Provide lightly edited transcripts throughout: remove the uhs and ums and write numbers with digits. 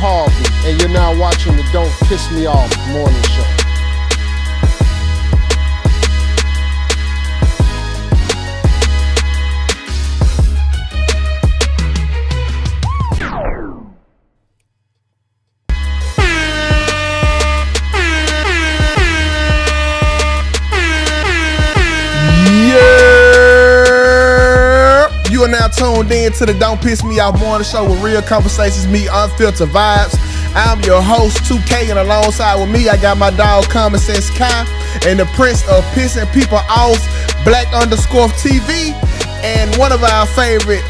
Harvey, and you're now watching the Don't Piss Me Off morning show. You are now tuned in to the Don't Piss Me Off morning show with real conversations, me unfiltered vibes. I'm your host, Tukay, and alongside with me, I got my dog, Common Sense Kai, and the prince of pissing people off, Black_TV, and one of our favorite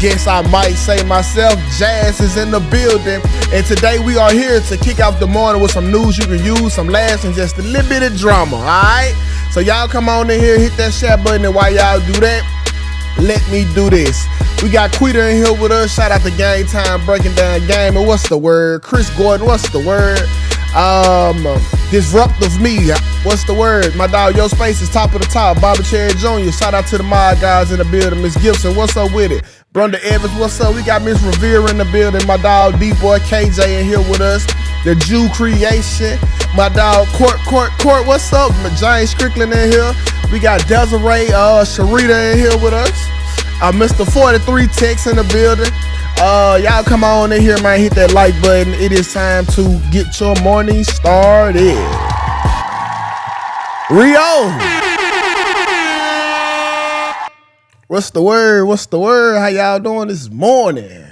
guests, I might say myself, Jazz is in the building. And today we are here to kick off the morning with some news you can use, some laughs, and just a little bit of drama, all right? So y'all come on in here, hit that share button, and while y'all do that, let me do this. We got Quita in here with us. Shout out to Game Time, breaking down game. And what's the word? Chris Gordon, what's the word? Disruptive me, what's the word? My dog, Yo Space is top of the top. Bobby Cherry Jr., shout out to the mod guys in the building. Miss Gibson, what's up with it? Brenda Evans, what's up? We got Miss Revere in the building. My dog, D-Boy KJ in here with us. The Jew Creation. My dog, Court, what's up? James Strickland in here. We got Desiree, Sharita in here with us. Mr. 43 Tex in the building. Y'all come on in here, man. Hit that like button. It is time to get your morning started. Rio. What's the word? What's the word? How y'all doing this morning?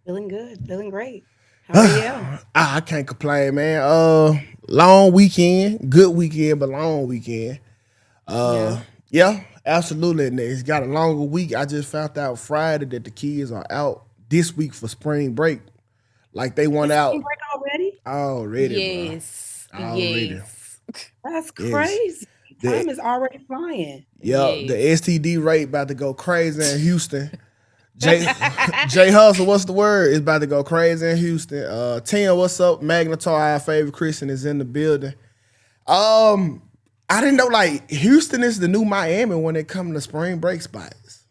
Feeling good. Feeling great. How are you? I can't complain, man. Long weekend. Good weekend, but long weekend. Yeah, absolutely. And it's got a longer week. I just found out Friday that the kids are out this week for spring break. Like they went out. Spring break already? Already, yes. bro. Already. Yes. That's crazy. Time is already flying. Yeah, yes. The STD rate about to go crazy in Houston. Jay Hustle, what's the word? It's about to go crazy in Houston. Tim, what's up? Magnetar, our favorite Christian, is in the building. I didn't know, like, Houston is the new Miami when it comes to spring break spots.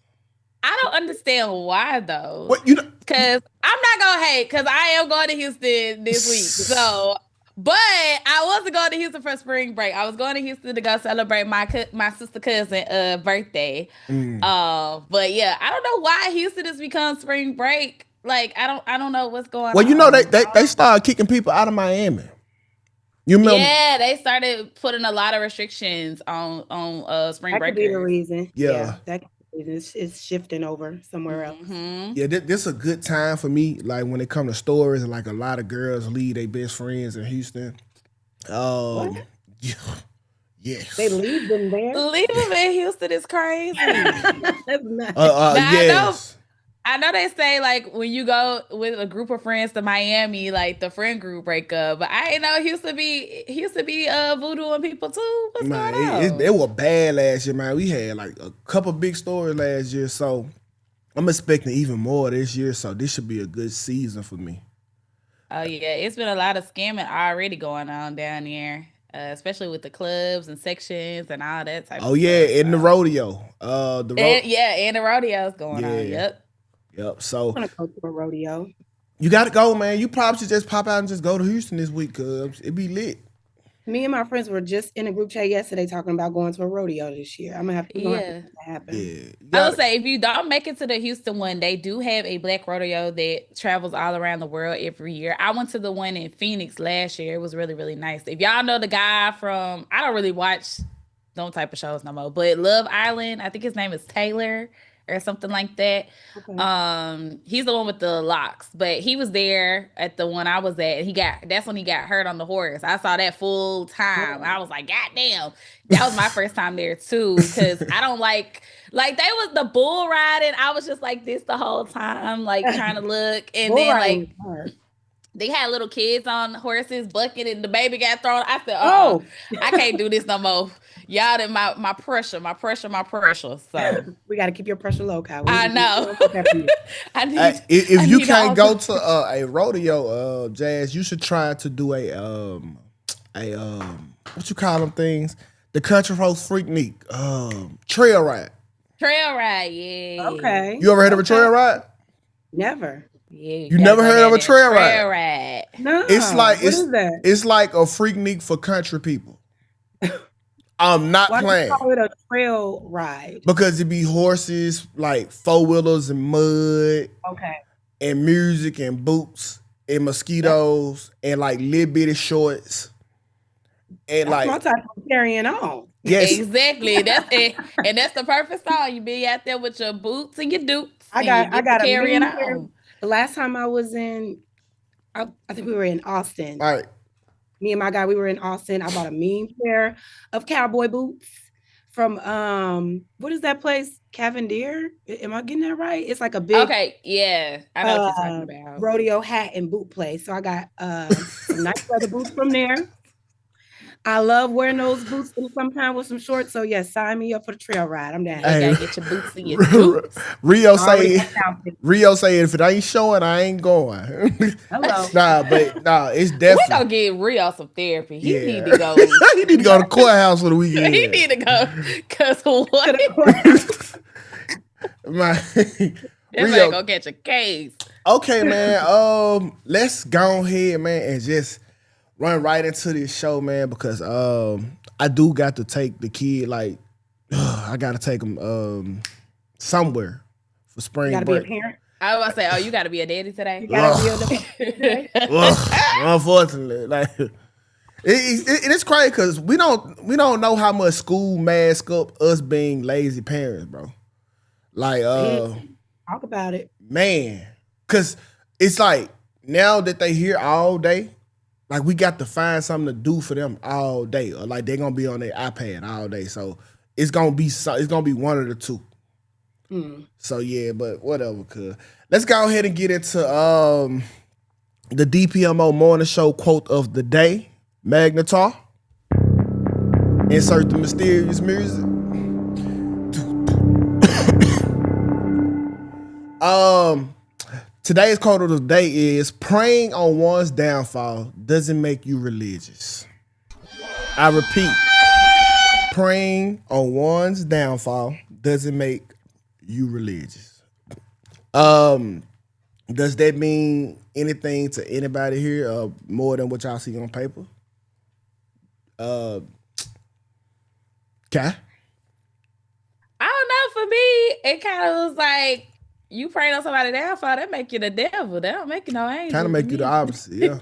I don't understand why, though. What, you know? Because I'm not going to hate, because I am going to Houston this week. So, but I wasn't going to Houston for spring break. I was going to Houston to go celebrate my sister cousin birthday. But yeah, I don't know why Houston has become spring break. Like, I don't know what's going on. Well, you know, they started kicking people out of Miami. You remember? Yeah, they started putting a lot of restrictions on spring break. That could be the reason. Yeah. That could be the reason. It's shifting over somewhere else. Yeah, this is a good time for me. Like when it comes to stories, and like a lot of girls leave their best friends in Houston. What? Yeah. Yes. They leave them there. Leave them in Houston is crazy. That's not. Yes. I know they say, like, when you go with a group of friends to Miami, like, the friend group break up. But I ain't know Houston be voodooing people, too. What's going on? It was bad last year, man. We had, like, a couple big stories last year. So, I'm expecting even more this year. So, this should be a good season for me. Oh, yeah. It's been a lot of scamming already going on down there. Especially with the clubs and sections and all that type of stuff. Oh, yeah, in the rodeo. And the rodeo's going on. Yep. So I'm gonna go to a rodeo. You gotta go, man. You probably should just pop out and just go to Houston this week, cuz it be lit. Me and my friends were just in a group chat yesterday talking about going to a rodeo this year. I'm gonna have to make that happen. Yeah. I would say if you don't make it to the Houston one, they do have a black rodeo that travels all around the world every year. I went to the one in Phoenix last year. It was really, really nice. If y'all know the guy from, I don't really watch those type of shows no more, but Love Island, I think his name is Taylor or something like that. Okay. He's the one with the locks, but he was there at the one I was at, and that's when he got hurt on the horse. I saw that full time. I was like, God damn. That was my first time there too, because I don't like they was the bull riding. I was just like this the whole time, like trying to look, and then like they had little kids on horses bucking, and the baby got thrown. I said, I can't do this no more. Y'all did my pressure. So we got to keep your pressure low, Kyle. I know. If you can't go to a rodeo, Jazz, you should try to do a what you call them things? The Country Roast Freaknik, trail ride. Trail ride, yeah. Okay. You ever heard of a trail ride? Never. Yeah, You never heard of a trail ride? No. It's like what is that? It's like a Freaknik for country people. I'm not Why do playing. you call it a trail ride? Because it be horses, like 4-wheelers and mud. Okay. And music and boots and mosquitoes and like little bitty shorts. And That's like my type of carrying on. yes. Exactly. That's it. And that's the perfect song. You be out there with your boots and your dupes. I got a carrying mean pair. on. The last time I was in, I think we were in Austin. All right. Me and my guy, we were in Austin. I bought a mean pair of cowboy boots from what is that place? Cavendier? Am I getting that right? It's like a big yeah. I know what you're talking about. rodeo hat and boot place. So I got some nice leather boots from there. I love wearing those boots sometimes with some shorts. So yes, sign me up for the trail ride. I'm down. You gotta get your boots and your boots. Rio say if it ain't showing, I ain't going. Hello. Nah, it's definitely. We gonna get Rio some therapy. He need to go. He need to go to courthouse for the weekend. He need to go. Cause what? Rio gonna catch a case. Okay, man. Let's go ahead, man, and just run right into this show, man, because I do got to take the kid, like, I got to take him somewhere for spring break. You gotta be a parent. I was about to say, you gotta be a daddy today. You gotta be a daddy. Unfortunately, like it's crazy because we don't know how much school mask up us being lazy parents, bro. Like, talk about it, man, because it's like now that they here all day. Like we got to find something to do for them all day, or like they're gonna be on their iPad all day. So it's gonna be one of the two. So yeah, but whatever. Cause let's go ahead and get into the DPMO morning show quote of the day. Magnetar. Insert the mysterious music. Today's quote of the day is, praying on one's downfall doesn't make you religious. I repeat, praying on one's downfall doesn't make you religious. Does that mean anything to anybody here more than what y'all see on paper? Kai? I don't know. For me, it kind of was like, you praying on somebody downfall, that make you the devil. That don't make you no angel. Kind of make you the opposite, yeah.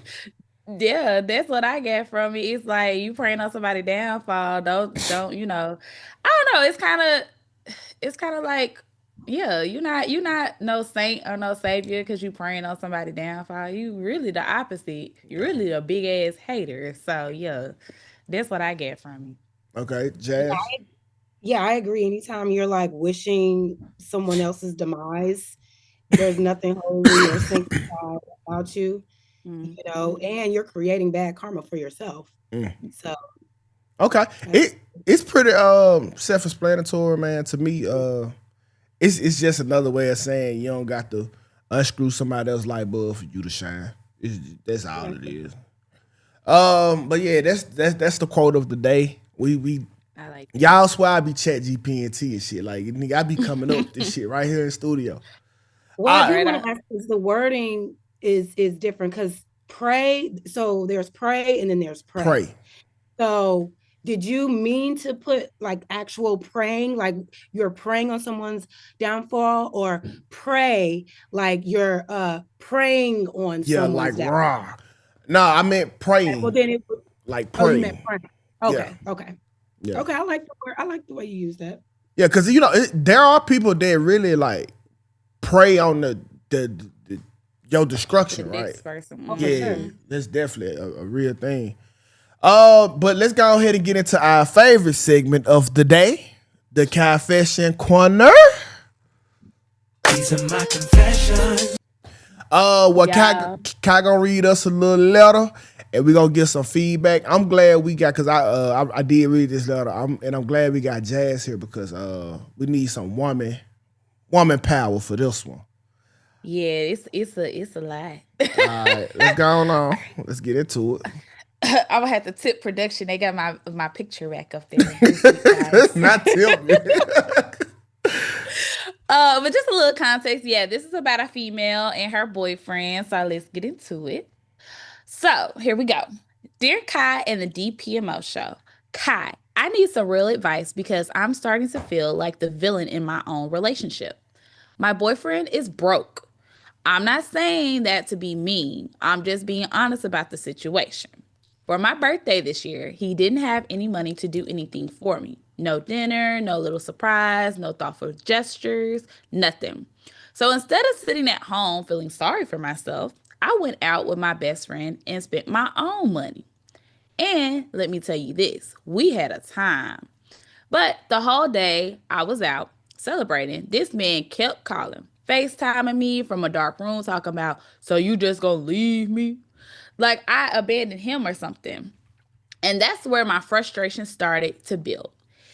Yeah, that's what I get from it. It's like you praying on somebody downfall. Don't you know? I don't know. It's kind of like, yeah, you're not no saint or no savior because you praying on somebody downfall. You really the opposite. You're really a big ass hater. So yeah, that's what I get from you. Okay, Jazz. Yeah, I agree. Anytime you're like wishing someone else's demise, there's nothing holy or sanctified about you, you know, and you're creating bad karma for yourself. So, okay, it's pretty self-explanatory, man. To me, it's just another way of saying you don't got to unscrew somebody else's light bulb for you to shine. That's all it is. But yeah, that's the quote of the day. We. I like y'all swear I be chat GPT and shit. Like, nigga, I be coming up with this shit right here in the studio. Well, I do want to ask is the wording is different because pray. So there's pray and then there's pray. So did you mean to put like actual praying, like you're praying on someone's downfall, or pray like you're praying on someone's downfall? Raw. No, I meant praying. Well, then it was like praying. You meant praying. Okay. Yeah. Okay. Yeah. Okay, I like the word. I like the way you use that. Yeah, because you know there are people that really like prey on the your destruction, right? Yeah, that's definitely a real thing. But let's go ahead and get into our favorite segment of the day, the Confession Corner. These are my confessions. Kai gonna read us a little letter. And we're gonna get some feedback. I'm glad we got, because I did read this letter. I'm glad we got Jazz here because we need some woman power for this one. Yeah, it's a lie. All right, let's go on. Let's get into it. I'm gonna have to tip production. They got my picture rack up there. Let's not tip me. But just a little context. Yeah, this is about a female and her boyfriend. So let's get into it. So here we go. Dear Kai and the DPMO show. Kai, I need some real advice because I'm starting to feel like the villain in my own relationship. My boyfriend is broke. I'm not saying that to be mean. I'm just being honest about the situation. For my birthday this year, he didn't have any money to do anything for me. No dinner, no little surprise, no thoughtful gestures, nothing. So instead of sitting at home feeling sorry for myself, I went out with my best friend and spent my own money. And let me tell you this, we had a time. But the whole day I was out celebrating, this man kept calling, FaceTiming me from a dark room, talking about, so you just gonna leave me? Like I abandoned him or something. And that's where my frustration started to build.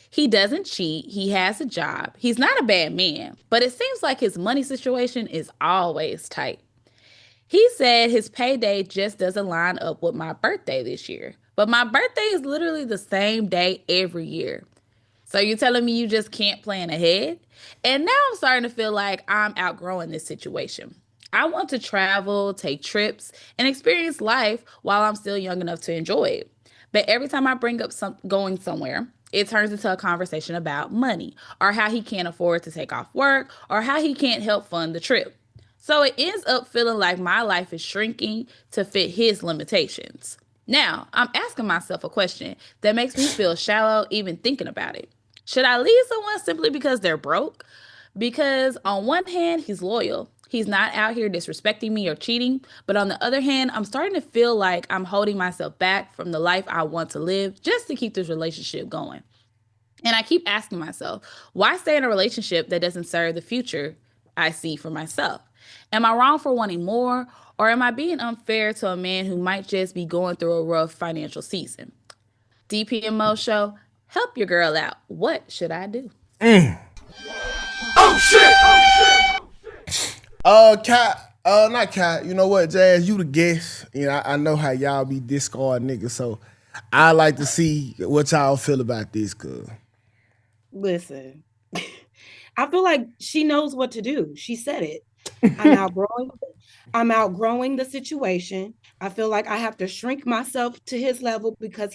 He doesn't cheat. He has a job. He's not a bad man, but it seems like his money situation is always tight. He said his payday just doesn't line up with my birthday this year. But my birthday is literally the same day every year. So you're telling me you just can't plan ahead? And now I'm starting to feel like I'm outgrowing this situation. I want to travel, take trips, and experience life while I'm still young enough to enjoy it. But every time I bring up going somewhere, it turns into a conversation about money or how he can't afford to take off work or how he can't help fund the trip. So it ends up feeling like my life is shrinking to fit his limitations. Now, I'm asking myself a question that makes me feel shallow even thinking about it. Should I leave someone simply because they're broke? Because on one hand, he's loyal. He's not out here disrespecting me or cheating. But on the other hand, I'm starting to feel like I'm holding myself back from the life I want to live just to keep this relationship going. And I keep asking myself, why stay in a relationship that doesn't serve the future I see for myself? Am I wrong for wanting more? Or am I being unfair to a man who might just be going through a rough financial season? DPMO show, help your girl out. What should I do? Oh shit! Cat, not Cat. You know what, Jazz? You the guest. You know, I know how y'all be discard niggas, so I like to see what y'all feel about this, cuz. Listen, I feel like she knows what to do. She said it. I'm outgrowing the situation. I feel like I have to shrink myself to his level because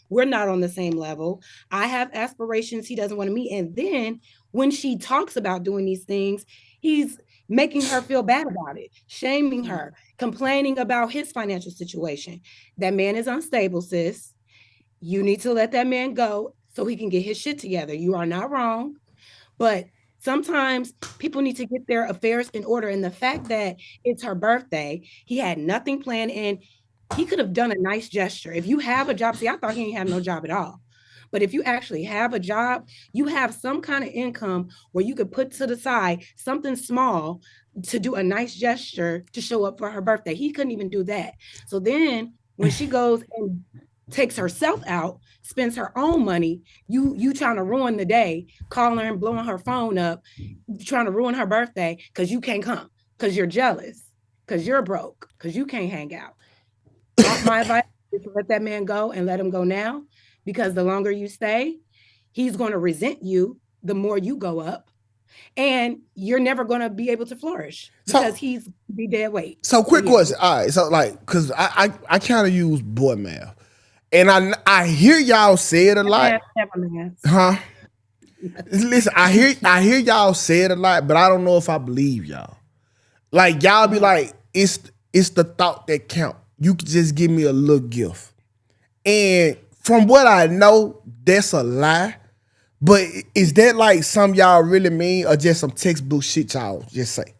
we're not on the same level. I have aspirations he doesn't want to meet. And then when she talks about doing these things, he's making her feel bad about it, shaming her, complaining about his financial situation. That man is unstable, sis. You need to let that man go so he can get his shit together. You are not wrong. But sometimes people need to get their affairs in order. And the fact that it's her birthday, he had nothing planned, and he could have done a nice gesture. If you have a job, see, I thought he didn't have no job at all. But if you actually have a job, you have some kind of income where you could put to the side something small to do a nice gesture to show up for her birthday. He couldn't even do that. So then when she goes and takes herself out, spends her own money, you trying to ruin the day, calling her and blowing her phone up, trying to ruin her birthday because you can't come, because you're jealous, because you're broke, because you can't hang out. My advice is to let that man go and let him go now, because the longer you stay, he's going to resent you the more you go up, and you're never going to be able to flourish because he's be dead weight. So quick question. All right, so like, because I kind of use boy math. And I hear y'all say it a lot. Huh? Listen, I hear y'all say it a lot, but I don't know if I believe y'all. Like y'all be like, it's the thought that count. You can just give me a little gift. And from what I know, that's a lie. But is that like some y'all really mean or just some textbook shit y'all just say?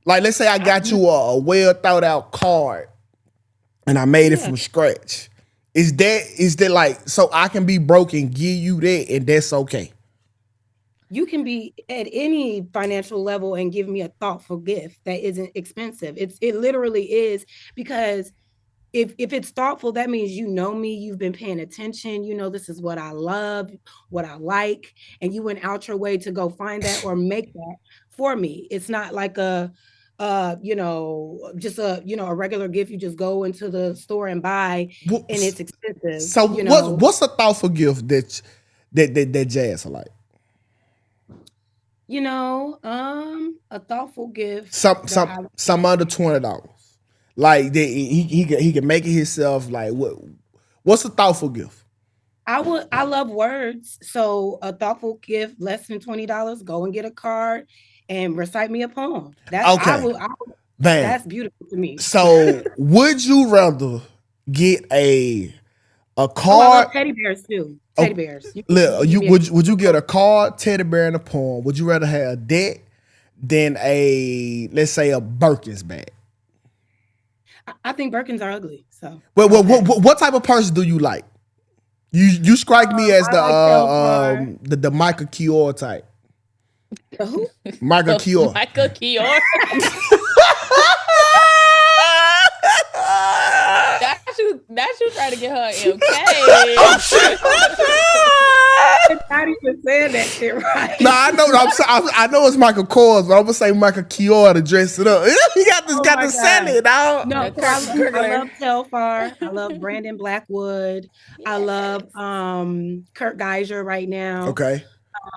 Like, let's say I got you a well thought out card and I made it from scratch. Is that like, so I can be broke and give you that and that's okay? You can be at any financial level and give me a thoughtful gift that isn't expensive. It literally is, because if it's thoughtful, that means you know me, you've been paying attention, you know this is what I love, what I like, and you went out your way to go find that or make that for me. It's not like just a regular gift you just go into the store and buy and it's expensive. So what's a thoughtful gift that Jazz like? A thoughtful gift. Some under $20. Like he can make it himself. Like what's a thoughtful gift? I love words. So a thoughtful gift, less than $20, go and get a card and recite me a poem. That's beautiful to me. So would you rather get a card? I love teddy bears too. Teddy bears. Would you get a card, teddy bear, and a poem? Would you rather have that than let's say a Birkin's bag? I think Birkins are ugly. So what type of person do you like? You strike me as the Michael Kior type. Who? Michael Kior. Michael Kior. That's you trying to get her MK. Not even saying that shit right. No, I know it's Michael Kors, but I'm gonna say Michael Kior to dress it up. He got the salad, dog. No, I love Telfar. I love Brandon Blackwood. I love Kurt Geiger right now. Okay.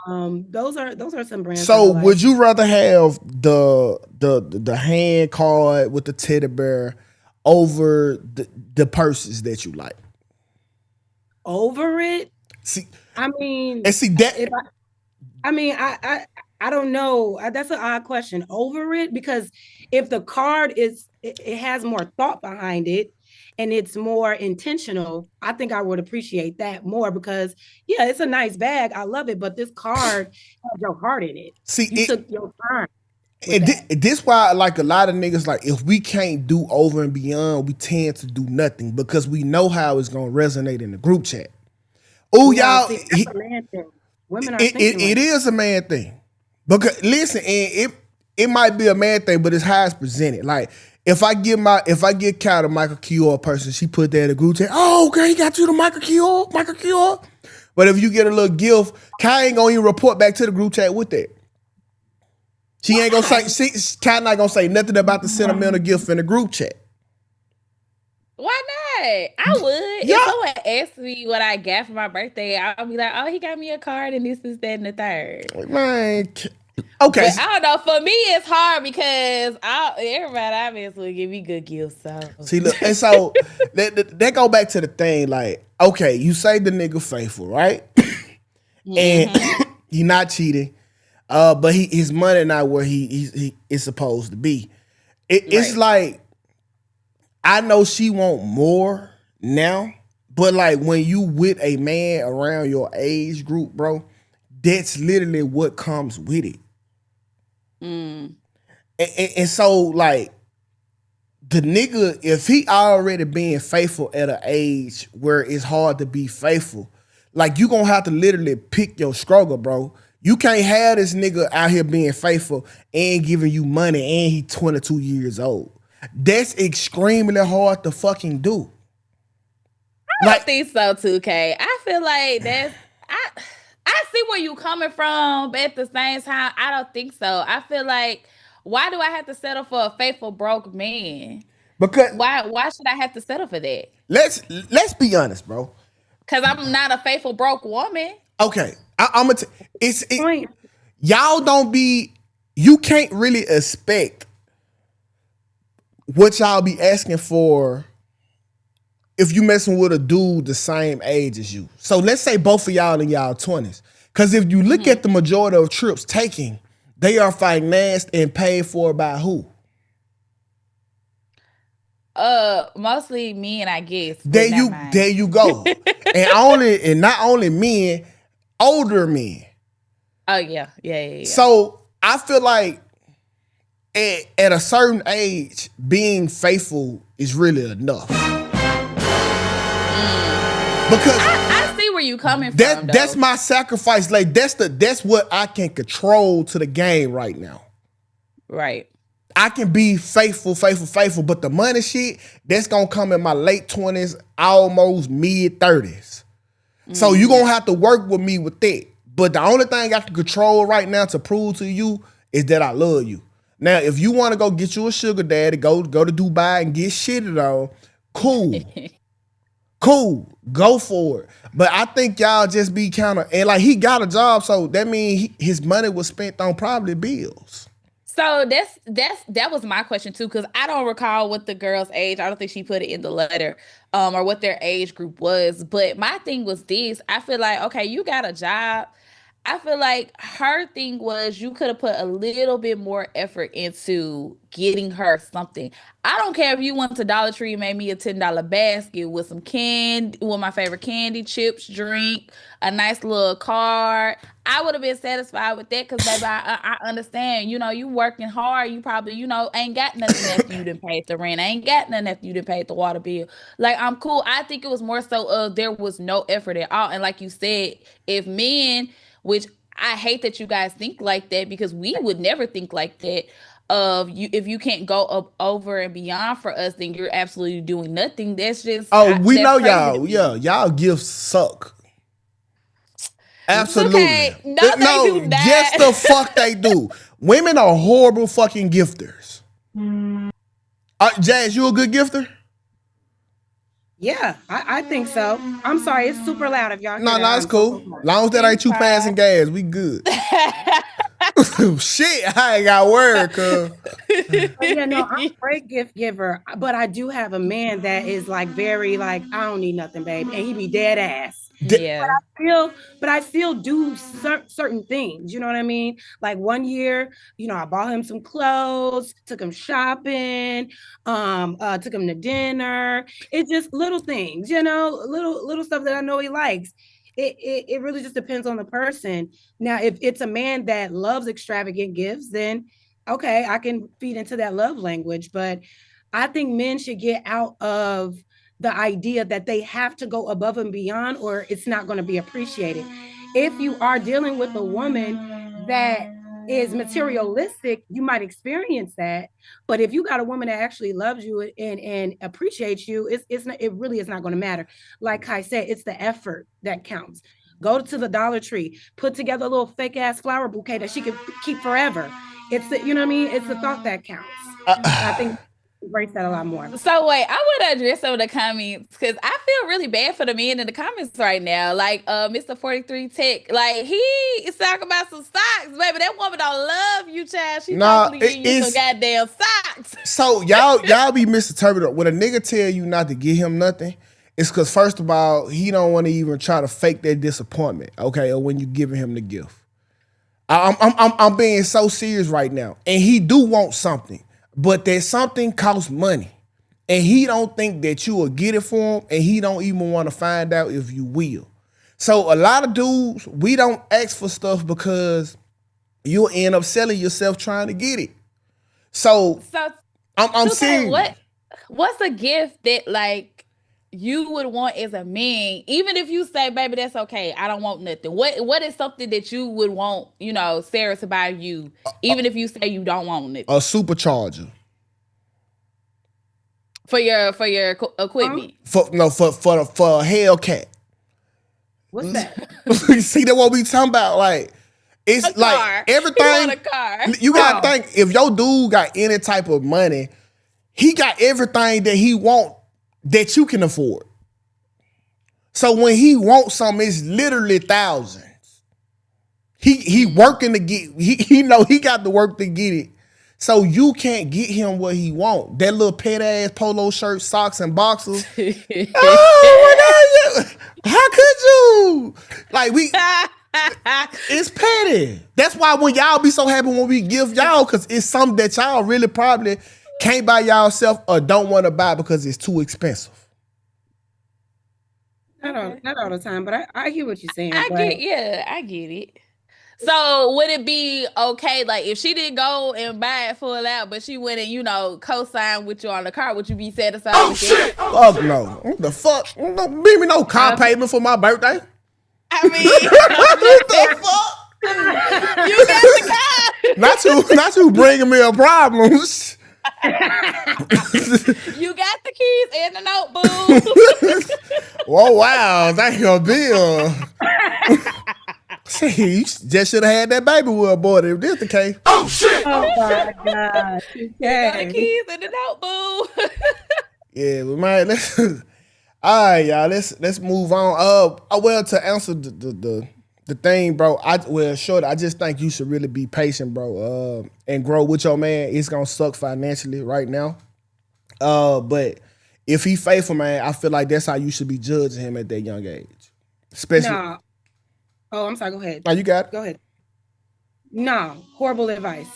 Those are some brands. So would you rather have the hand card with the teddy bear over the purses that you like? Over it? See, I mean, and see that. I don't know. That's an odd question. Over it, because if the card it has more thought behind it and it's more intentional, I think I would appreciate that more because it's a nice bag. I love it, but this card has your heart in it. See, you took your time. And this why like a lot of niggas, like if we can't do over and beyond, we tend to do nothing because we know how it's gonna resonate in the group chat. Oh, y'all, that's a man thing. Women are it is a man thing. Because listen, and it might be a man thing, but it's how it's presented. Like if I get Kat a Michael Kior person, she put that in the group chat. Oh, okay, he got you the Michael Kior. But if you get a little gift, Kat ain't gonna even report back to the group chat with that. She ain't gonna say. Kat not gonna say nothing about the sentimental gift in the group chat. Why not? I would. If someone asked me what I got for my birthday, I'll be like, "Oh, he got me a card, and this, that, and the third." Man, okay. But I don't know. For me, it's hard because everybody obviously give me good gifts. So see, look, and so that go back to the thing. Like, okay, you say the nigga faithful, right? And he not cheating, but his money not where he is supposed to be. It's like, I know she want more now, but like when you with a man around your age group, bro, that's literally what comes with it. And so like the nigga, if he already being faithful at an age where it's hard to be faithful, like you gonna have to literally pick your struggle, bro. You can't have this nigga out here being faithful and giving you money and he 22 years old. That's extremely hard to fucking do. I don't think so, Tukay. I feel like I see where you coming from, but at the same time, I don't think so. I feel like, why do I have to settle for a faithful broke man? Because why should I have to settle for that? Let's be honest, bro. Because I'm not a faithful broke woman. Okay, I'm gonna y'all don't be. You can't really expect what y'all be asking for if you messing with a dude the same age as you. So let's say both of y'all in y'all 20s. Because if you look at the majority of trips taken, they are financed and paid for by who? Mostly men, I guess. There you go. and not only men, older men. Oh yeah. So I feel like at a certain age, being faithful is really enough. Because I see where you coming from. That's my sacrifice. Like that's what I can control to the game right now. Right. I can be faithful, but the money shit, that's gonna come in my late 20s, almost mid 30s. So you're gonna have to work with me with that. But the only thing I can control right now to prove to you is that I love you. Now, if you want to go get you a sugar daddy, go to Dubai and get shitted on, cool. cool, go for it. But I think y'all just be kind of, and like he got a job, so that means his money was spent on probably bills. So that was my question too, because I don't recall what the girl's age. I don't think she put it in the letter, or what their age group was. But my thing was this: I feel like, okay, you got a job. I feel like her thing was you could have put a little bit more effort into getting her something. I don't care if you went to Dollar Tree and made me a $10 basket with some candy, with my favorite candy, chips, drink, a nice little card. I would have been satisfied with that because, baby, I understand. You know, you working hard. You probably, ain't got nothing after you done paid the rent. Ain't got nothing after you done paid the water bill. Like, I'm cool. I think it was more so there was no effort at all. And like you said, if men... which I hate that you guys think like that because we would never think like that. If you can't go up over and beyond for us, then you're absolutely doing nothing. That's just we know y'all. Yeah, y'all gifts suck. Absolutely. Okay. No, they do not. Yes, the fuck they do. Women are horrible fucking gifters. Jazz, you a good gifter? Yeah, I think so. I'm sorry, it's super loud if y'all. No, it's cool. Long as that ain't you passing gas, we good. Shit, I ain't got word, cuz. Yeah, no, I'm a great gift giver, but I do have a man that is like very like, I don't need nothing, babe, and he be dead ass. Yeah, but I still do certain things. You know what I mean? Like one year, I bought him some clothes, took him shopping, took him to dinner. It's just little things, little stuff that I know he likes. It really just depends on the person. Now, if it's a man that loves extravagant gifts, then okay, I can feed into that love language. But I think men should get out of the idea that they have to go above and beyond or it's not going to be appreciated. If you are dealing with a woman that is materialistic, you might experience that. But if you got a woman that actually loves you and appreciates you, it really is not going to matter. Like Kai said, it's the effort that counts. Go to the Dollar Tree, put together a little fake ass flower bouquet that she can keep forever. It's the, it's the thought that counts. I think embrace that a lot more. So wait, I want to address some of the comments because I feel really bad for the men in the comments right now. Like Mr. 43 Tech, like he is talking about some socks, baby. That woman don't love you, child. She probably giving you some goddamn socks. So y'all be misinterpreting. When a nigga tell you not to give him nothing, it's because first of all, he don't want to even try to fake that disappointment, okay? Or when you giving him the gift. I'm being so serious right now, and he do want something. But that something costs money. And he don't think that you will get it for him. And he don't even want to find out if you will. So a lot of dudes, we don't ask for stuff because you'll end up selling yourself trying to get it. So I'm saying, what's a gift that like you would want as a man, even if you say, baby, that's okay, I don't want nothing. What is something that you would want, Sarah to buy you, even if you say you don't want it? A supercharger. For your equipment. For a Hellcat. What's that? See, that what we talking about? Like, it's a like car. everything. You want a car. You gotta think, if your dude got any type of money, he got everything that he want that you can afford. So when he wants something, it's literally thousands. He working to get, he know he got to work to get it. So you can't get him what he want. That little pet ass polo shirt, socks, and boxers. Oh my God, how could you? Like it's petty. That's why when y'all be so happy when we give y'all, because it's something that y'all really probably can't buy y'allself or don't want to buy because it's too expensive. Not all the time, but I hear what you're saying. I get it. So would it be okay, like if she didn't go and buy it full out, but she went and co-sign with you on the car, would you be satisfied with it? Fuck no. What the fuck? Don't give me no car payment for my birthday. I mean, what the fuck? You got the car. Not you bringing me a problem. You got the keys and the notebook. Whoa, wow, that's your bill. See, you just should have had that baby well boy if this the case. Oh shit! Oh my God! You got the keys and the notebook. Yeah, we might. All right, y'all. Let's move on. Well, to answer the thing, bro. I just think you should really be patient, bro. And grow with your man. It's gonna suck financially right now. But if he faithful, man, I feel like that's how you should be judging him at that young age. Especially. No. Oh, I'm sorry. Go ahead. Oh, you got it. Go ahead. No, horrible advice.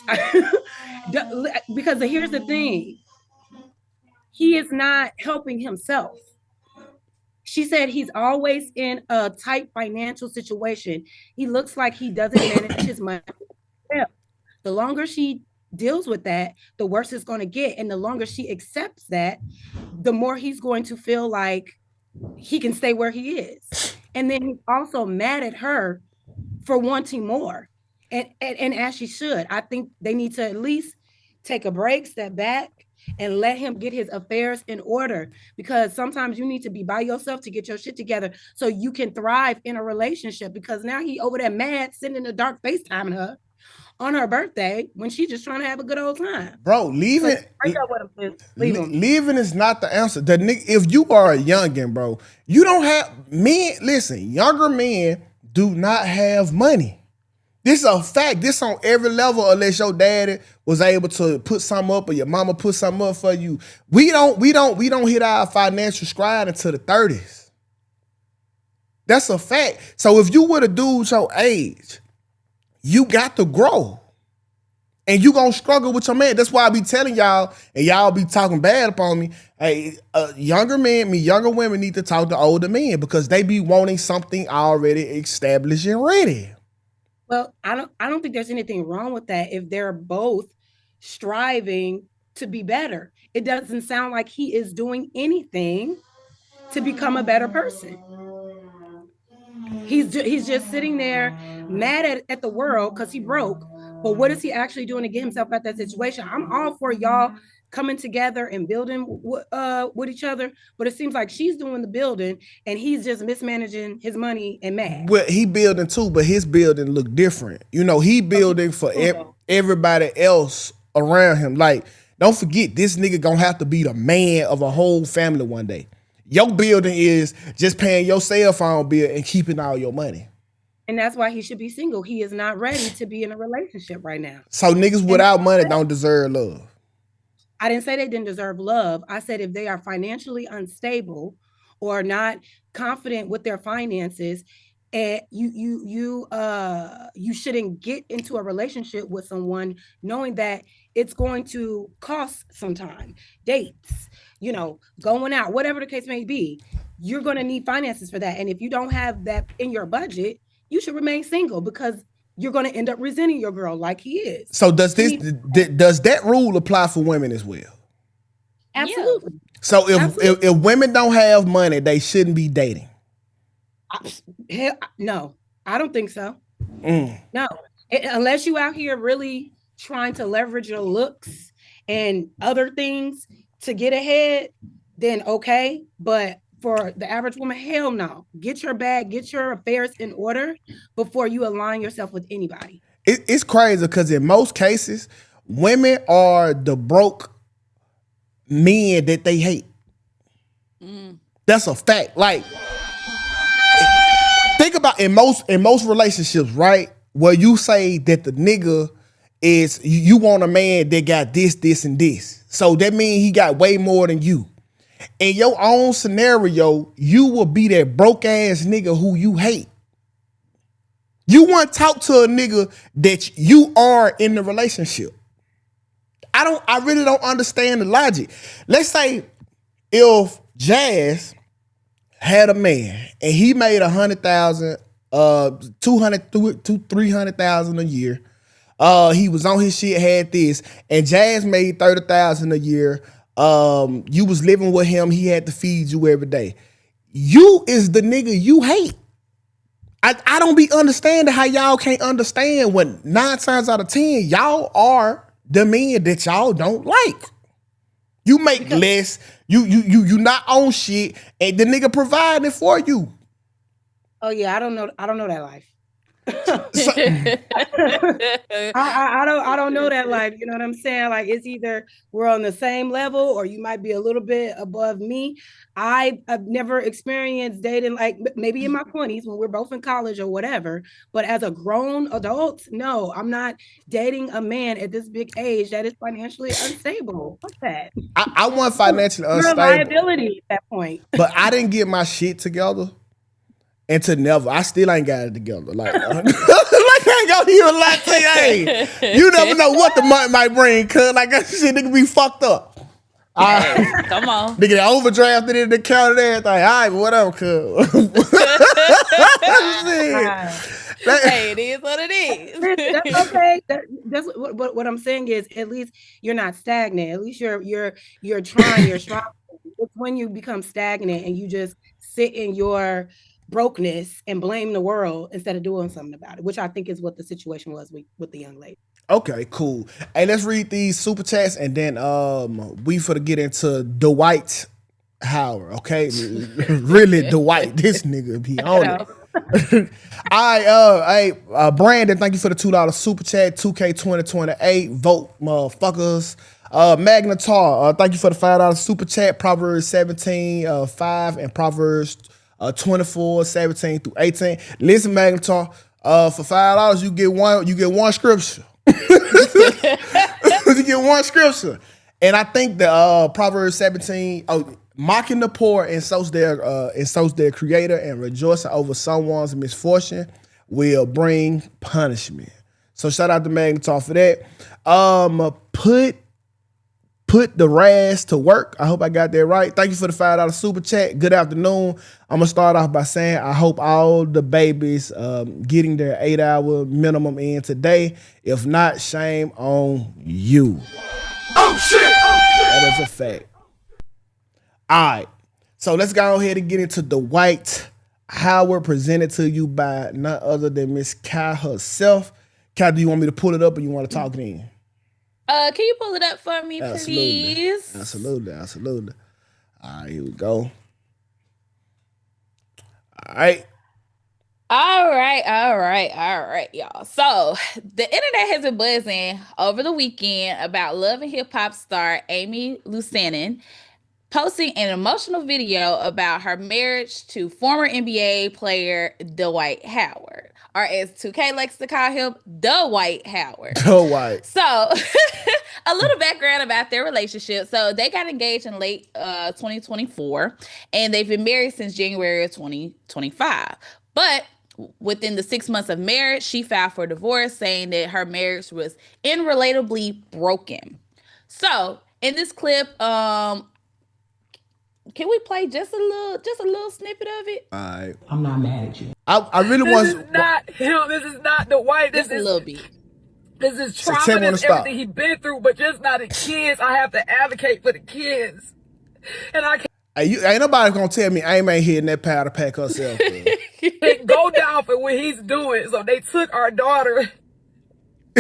Because here's the thing. He is not helping himself. She said he's always in a tight financial situation. He looks like he doesn't manage his money. The longer she deals with that, the worse it's going to get. And the longer she accepts that, the more he's going to feel like he can stay where he is. And then he's also mad at her for wanting more. And as she should. I think they need to at least take a break, step back, and let him get his affairs in order, because sometimes you need to be by yourself to get your shit together so you can thrive in a relationship, because now he over there mad, sitting in the dark FaceTiming her on her birthday when she's just trying to have a good old time. Bro, leaving is not the answer. If you are a youngin', bro, you don't have men. Listen, younger men do not have money. This is a fact. This on every level, unless your daddy was able to put something up or your mama put something up for you. We don't hit our financial stride until the 30s. That's a fact. So if you were a dude your age, you got to grow. And you gonna struggle with your man. That's why I be telling y'all, and y'all be talking bad upon me. Hey, younger women need to talk to older men because they be wanting something already established and ready. Well, I don't think there's anything wrong with that if they're both striving to be better. It doesn't sound like he is doing anything to become a better person. He's just sitting there mad at the world because he broke. But what is he actually doing to get himself out that situation? I'm all for y'all coming together and building with each other, but it seems like she's doing the building and he's just mismanaging his money and mad. Well, he building too, but his building look different. You know, he building for everybody else around him. Like, don't forget, this nigga gonna have to be the man of a whole family one day. Your building is just paying your cell phone bill and keeping all your money. And that's why he should be single. He is not ready to be in a relationship right now. So niggas without money don't deserve love. I didn't say they didn't deserve love. I said if they are financially unstable or not confident with their finances, and you shouldn't get into a relationship with someone knowing that it's going to cost some time, dates, going out, whatever the case may be. You're going to need finances for that. And if you don't have that in your budget, you should remain single because you're going to end up resenting your girl like he is. So does that rule apply for women as well? Absolutely. So if women don't have money, they shouldn't be dating. No, I don't think so. No, unless you out here really trying to leverage your looks and other things to get ahead, then okay. But for the average woman, hell no. Get your bag, get your affairs in order before you align yourself with anybody. It's crazy because in most cases, women are the broke men that they hate. That's a fact. Like, think about in most relationships, right? Where you say that the nigga is, you want a man that got this, this, and this. So that means he got way more than you. In your own scenario, you will be that broke ass nigga who you hate. You want to talk to a nigga that you are in the relationship. I really don't understand the logic. Let's say if Jazz had a man and he made 100,000, 300,000 a year. He was on his shit, had this, and Jazz made 30,000 a year. You was living with him. He had to feed you every day. You is the nigga you hate. I don't be understanding how y'all can't understand when 9 times out of 10 y'all are the men that y'all don't like. You make less. You not on shit, and the nigga providing for you. Oh yeah, I don't know that life. I don't know that life. You know what I'm saying? Like it's either we're on the same level or you might be a little bit above me. I've never experienced dating like maybe in my 20s when we're both in college or whatever. But as a grown adult, no, I'm not dating a man at this big age that is financially unstable. Fuck that. I want financially You're unstable. a liability at that point. But I didn't get my shit together. And to never, I still ain't got it together. Like, like I ain't gonna even lie to you. Hey, you never know what the month might bring, cuz like that shit nigga be fucked up. Come on. Nigga get overdrafted in the account and everything. All right, whatever, cuz. Hey, it is what it is. That's okay. That's what I'm saying is at least you're not stagnant. At least you're trying, you're striving. It's when you become stagnant and you just sit in your brokenness and blame the world instead of doing something about it, which I think is what the situation was with the young lady. Okay, cool. Hey, let's read these super chats and then we for to get into Dwight Howard. Okay, really Dwight, this nigga be on it. All right, Brandon, thank you for the $2 super chat. 2K 2028, vote motherfuckers. Magnetar, thank you for the $5 super chat. Proverbs 17, 5 and Proverbs 24, 17 through 18. Listen, Magnetar, for $5 you get one scripture. You get one scripture. And I think the Proverbs 17, mocking the poor insults their creator, and rejoicing over someone's misfortune will bring punishment. So shout out to Magnetar for that. Put the Raz to work. I hope I got that right. Thank you for the $5 super chat. Good afternoon. I'm gonna start off by saying I hope all the babies getting their 8-hour minimum in today. If not, shame on you. Oh shit! That is a fact. All right. So let's go ahead and get into Dwight Howard, presented to you by none other than Miss Kai herself. Kai, do you want me to pull it up or you want to talk it in? Can you pull it up for me, please? Absolutely. All right, here we go. All right, y'all. So the internet has been buzzing over the weekend about Love and Hip Hop star Amy Luciani posting an emotional video about her marriage to former NBA player Dwight Howard, or as Tukay likes to call him, Dwight Howard. Dwight. So a little background about their relationship. So they got engaged in late 2024, and they've been married since January of 2025. But within the 6 months of marriage, she filed for divorce, saying that her marriage was irrelatably broken. So in this clip, can we play just a little snippet of it? All right. I'm not mad at you. I really want. This is not him. This is not the white. Just a little bit. This is trauma. This is everything he's been through, but just not the kids. I have to advocate for the kids, and I can't. Ain't nobody gonna tell me Amy ain't hitting that powder pack herself. Can't go down for what he's doing. So they took our daughter.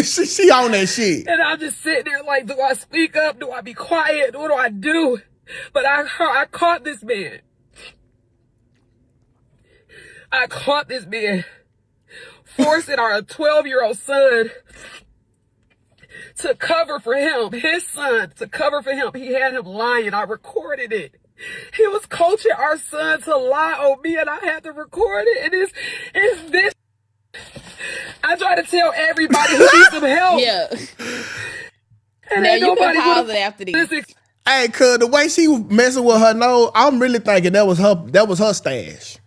She on that shit. And I'm just sitting there like, do I speak up? Do I be quiet? What do I do? But I caught this man. I caught this man forcing our 12-year-old son to cover for him. His son, to cover for him. He had him lying. I recorded it. He was coaching our son to lie on me, and I had to record it. And it's this. I try to tell everybody who needs some help. Yeah. And now ain't you nobody can pause it after this. Hey, cuz the way she was messing with her nose, I'm really thinking that was her stash.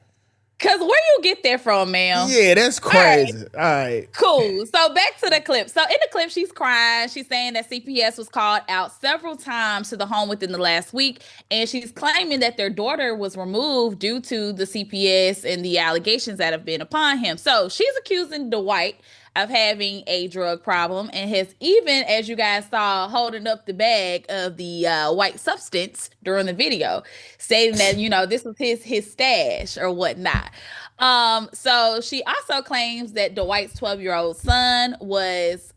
Cause where you get that from, ma'am? Yeah, that's crazy. All right. Cool. So back to the clip. So in the clip, she's crying. She's saying that CPS was called out several times to the home within the last week. And she's claiming that their daughter was removed due to the CPS and the allegations that have been upon him. So she's accusing Dwight of having a drug problem and has even, as you guys saw, holding up the bag of the white substance during the video, stating that, you know, this was his stash or whatnot. So she also claims that Dwight's 12-year-old son was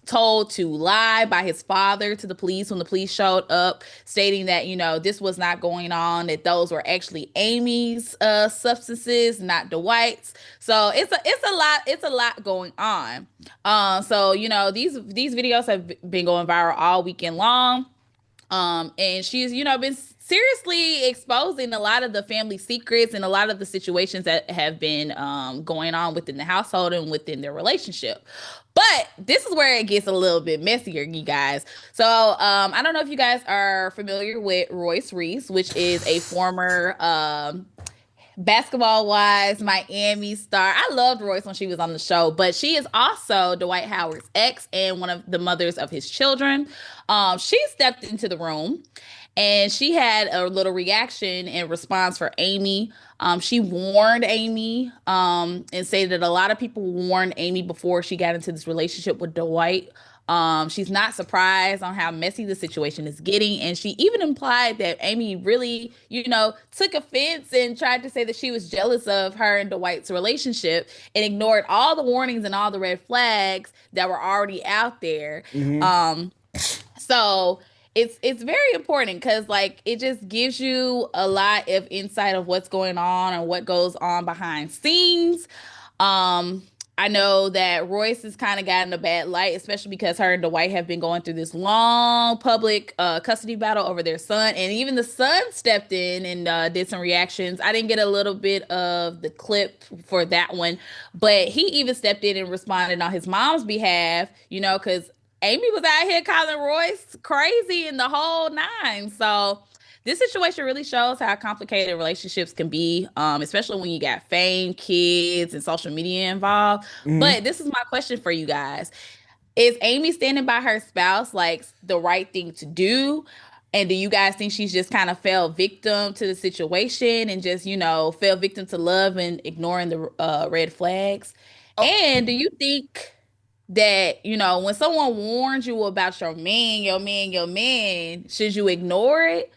told to lie by his father to the police when the police showed up, stating that, you know, this was not going on, that those were actually Amy's substances, not Dwight's. So it's a lot going on. So, you know, these videos have been going viral all weekend long. And she's, you know, been seriously exposing a lot of the family secrets and a lot of the situations that have been going on within the household and within their relationship. But this is where it gets a little bit messier, you guys. So I don't know if you guys are familiar with Royce Reese, which is a former basketball-wise Miami star. I loved Royce when she was on the show, but she is also Dwight Howard's ex and one of the mothers of his children. She stepped into the room and she had a little reaction in response for Amy. She warned Amy and said that a lot of people warned Amy before she got into this relationship with Dwight. She's not surprised on how messy the situation is getting. And she even implied that Amy really, you know, took offense and tried to say that she was jealous of her and Dwight's relationship and ignored all the warnings and all the red flags that were already out there. Mm-hmm. So it's very important because, like, it just gives you a lot of insight of what's going on and what goes on behind scenes. I know that Royce has kind of gotten a bad light, especially because her and Dwight have been going through this long public custody battle over their son. And even the son stepped in and did some reactions. I didn't get a little bit of the clip for that one, but he even stepped in and responded on his mom's behalf, you know, because Amy was out here calling Royce crazy and the whole nine. So this situation really shows how complicated relationships can be, especially when you got fame, kids, and social media involved. Mm-hmm. But this is my question for you guys. Is Amy standing by her spouse like the right thing to do? And do you guys think she's just kind of fell victim to the situation and just, you know, fell victim to love and ignoring the red flags? Oh. And do you think that, you know, when someone warns you about your man, should you ignore it?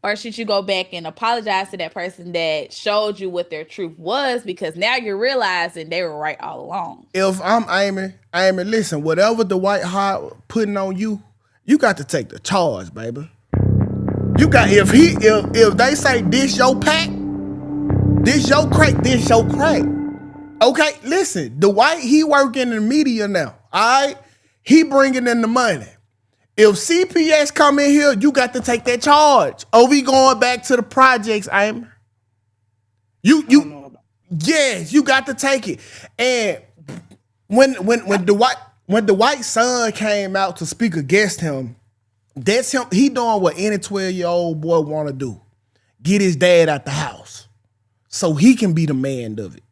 Or should you go back and apologize to that person that showed you what their truth was? Because now you're realizing they were right all along. If I'm Amy, listen, whatever Dwight Howard putting on you, you got to take the charge, baby. You got, if they say this your pack, this your crack, this your crack. Okay, listen, Dwight, he working in the media now, all right? He bringing in the money. If CPS come in here, you got to take that charge. Or we going back to the projects, Amy. Yes, you got to take it. And when Dwight's son came out to speak against him, that's him. He doing what any 12-year-old boy want to do. Get his dad out the house so he can be the man of it.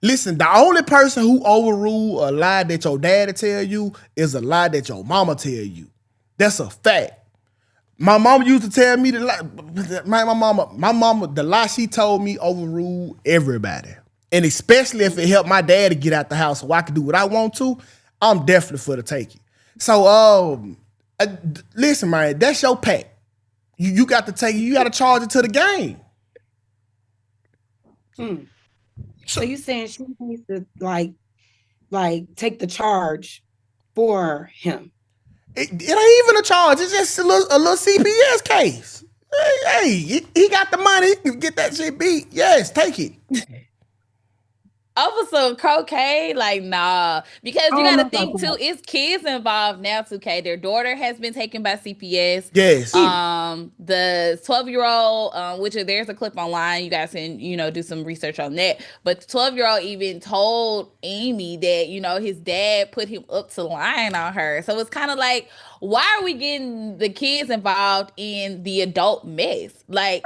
Listen, the only person who overrule a lie that your daddy tell you is a lie that your mama tell you. That's a fact. My mama used to tell me the lie. My mama, the lie she told me overruled everybody. And especially if it helped my dad to get out the house so I could do what I want to, I'm definitely for the take it. So, listen, man, that's your pack. You got to take it. You got to charge it to the game. So you saying she needs to like take the charge for him? It ain't even a charge. It's just a little CPS case. Hey, he got the money. He can get that shit beat. Yes, take it. Over some cocaine? Like, nah. Because you got to think, too, it's kids involved now, Tukay. Their daughter has been taken by CPS. Yes. The 12-year-old, which there's a clip online. You guys can, you know, do some research on that. But the 12-year-old even told Amy that, you know, his dad put him up to lying on her. So it's kind of like, why are we getting the kids involved in the adult mess? Like,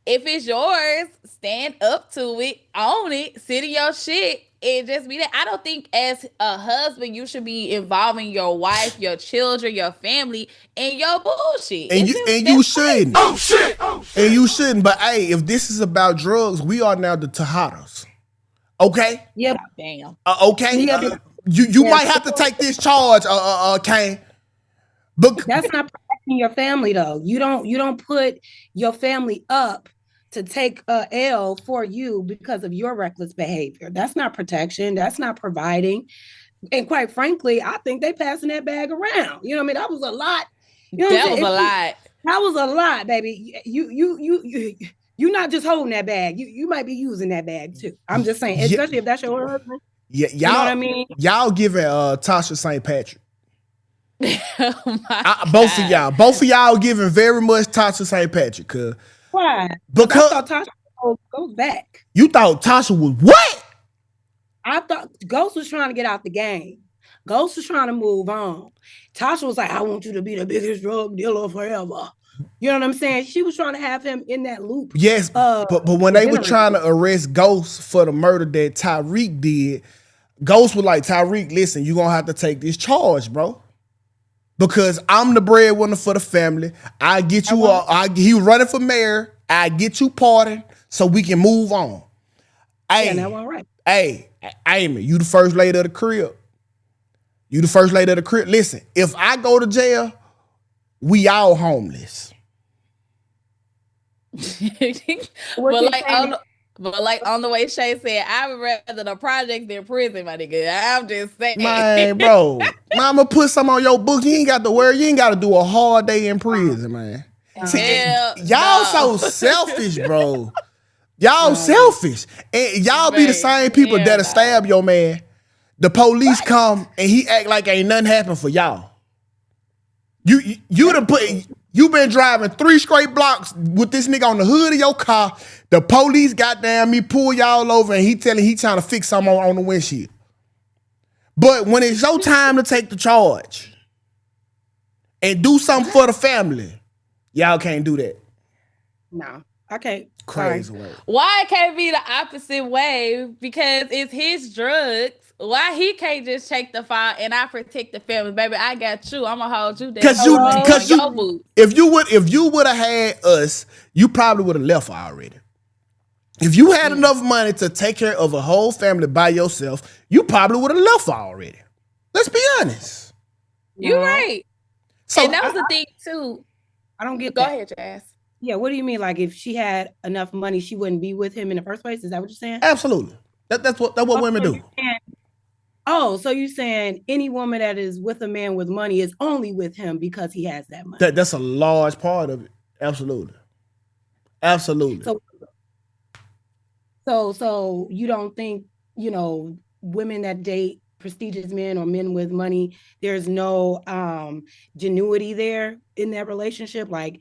if it's yours, stand up to it, own it, sit in your shit, and just be that. I don't think as a husband you should be involving your wife, your children, your family in your bullshit. And you shouldn't. Oh shit! And you shouldn't. But hey, if this is about drugs, we are now the Tejadas. Okay? Yep. Damn. Okay. You might have to take this charge, Kane. But that's not protecting your family, though. You don't put your family up to take a L for you because of your reckless behavior. That's not protection. That's not providing. And quite frankly, I think they passing that bag around. You know what I mean? That was a lot. You know that was a lot. That was a lot, baby. You're not just holding that bag. You might be using that bag too. I'm just saying, especially if that's your husband. Yeah, y'all, you know what I mean? Y'all giving Tasha St. Patrick. Both of y'all giving very much Tasha St. Patrick. Why? Because I thought Tasha goes back. You thought Tasha was what? I thought Ghost was trying to get out the game. Ghost was trying to move on. Tasha was like, I want you to be the biggest drug dealer forever. You know what I'm saying? She was trying to have him in that loop. Yes, but when they were trying to arrest Ghost for the murder that Tyreek did, Ghost was like, Tyreek, listen, you're going to have to take this charge, bro. Because I'm the breadwinner for the family. I get you, he was running for mayor. I get you pardoned so we can move on. Hey, that one right. Hey, Amy, you the first lady of the crib. Listen, if I go to jail, we all homeless. But like on the way Shay said, I would rather the project than prison, my nigga. I'm just saying. Man, bro, mama put some on your book. You ain't got to worry. You ain't got to do a hard day in prison, man. Y'all so selfish, bro. Y'all selfish. And y'all be the same people that'll stab your man. The police come and he act like ain't nothing happened for y'all. You been driving 3 straight blocks with this nigga on the hood of your car. The police goddamn me pull y'all over and he trying to fix something on the windshield. But when it's your time to take the charge and do something for the family, y'all can't do that. No, I can't. Crazy way. Why it can't be the opposite way? Because it's his drugs. Why he can't just take the file and I protect the family, baby? I got you. I'm gonna hold you down. Because if you would have had us, you probably would have left already. If you had enough money to take care of a whole family by yourself, you probably would have left already. Let's be honest. You're right. So and that was the thing too. I don't get. Go ahead, Jazz. Yeah, what do you mean? Like if she had enough money, she wouldn't be with him in the first place? Is that what you're saying? Absolutely. That's what women do. Oh, so you're saying any woman that is with a man with money is only with him because he has that money? That's a large part of it. Absolutely. So you don't think, women that date prestigious men or men with money, there's no genuity there in that relationship? Like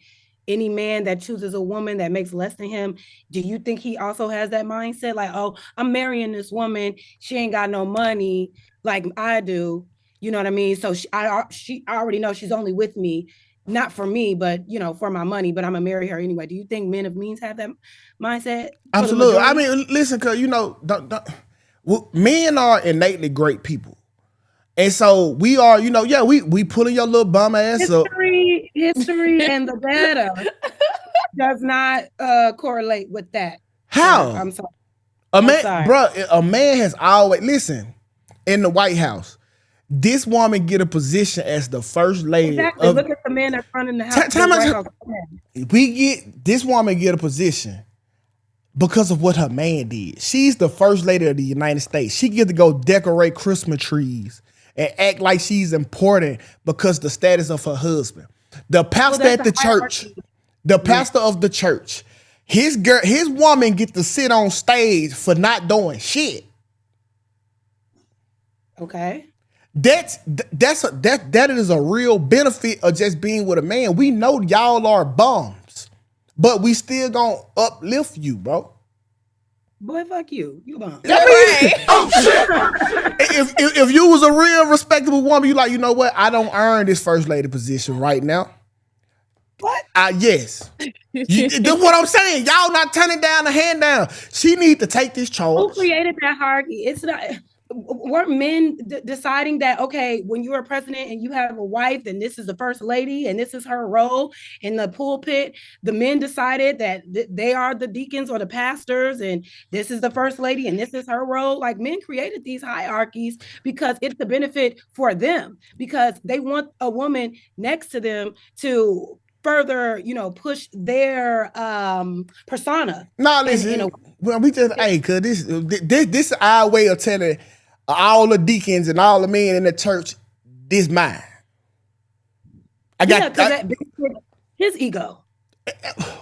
any man that chooses a woman that makes less than him, do you think he also has that mindset? Like, oh, I'm marrying this woman. She ain't got no money like I do. You know what I mean? So I already know she's only with me, not for me, but, for my money, but I'm going to marry her anyway. Do you think men of means have that mindset? Absolutely. I mean, listen, because, men are innately great people. And so we are, we pulling your little bum ass up. History and the data does not correlate with that. How? I'm sorry. A man has always, listen, in the White House, this woman get a position as the first lady. Exactly. Look at the man that's running the house. This woman get a position because of what her man did. She's the first lady of the United States. She get to go decorate Christmas trees and act like she's important because the status of her husband. The pastor at the church, pastor of the church, his woman get to sit on stage for not doing shit. Okay. That is a real benefit of just being with a man. We know y'all are bums, but we still gonna uplift you, bro. Boy, fuck you. You bum. Oh shit! If you was a real respectable woman, you like, you know what? I don't earn this first lady position right now. What? Yes. That's what I'm saying. Y'all not turning down the hand down. She need to take this charge. Who created that hierarchy? It's not. weren't men deciding that, okay, when you're a president and you have a wife, then this is the first lady and this is her role in the pulpit? The men decided that they are the deacons or the pastors and this is the first lady and this is her role. Like, men created these hierarchies because it's the benefit for them, because they want a woman next to them to further, push their persona. No, listen. Well, we just, hey, cause this is our way of telling all the deacons and all the men in the church, this mine. I got his ego.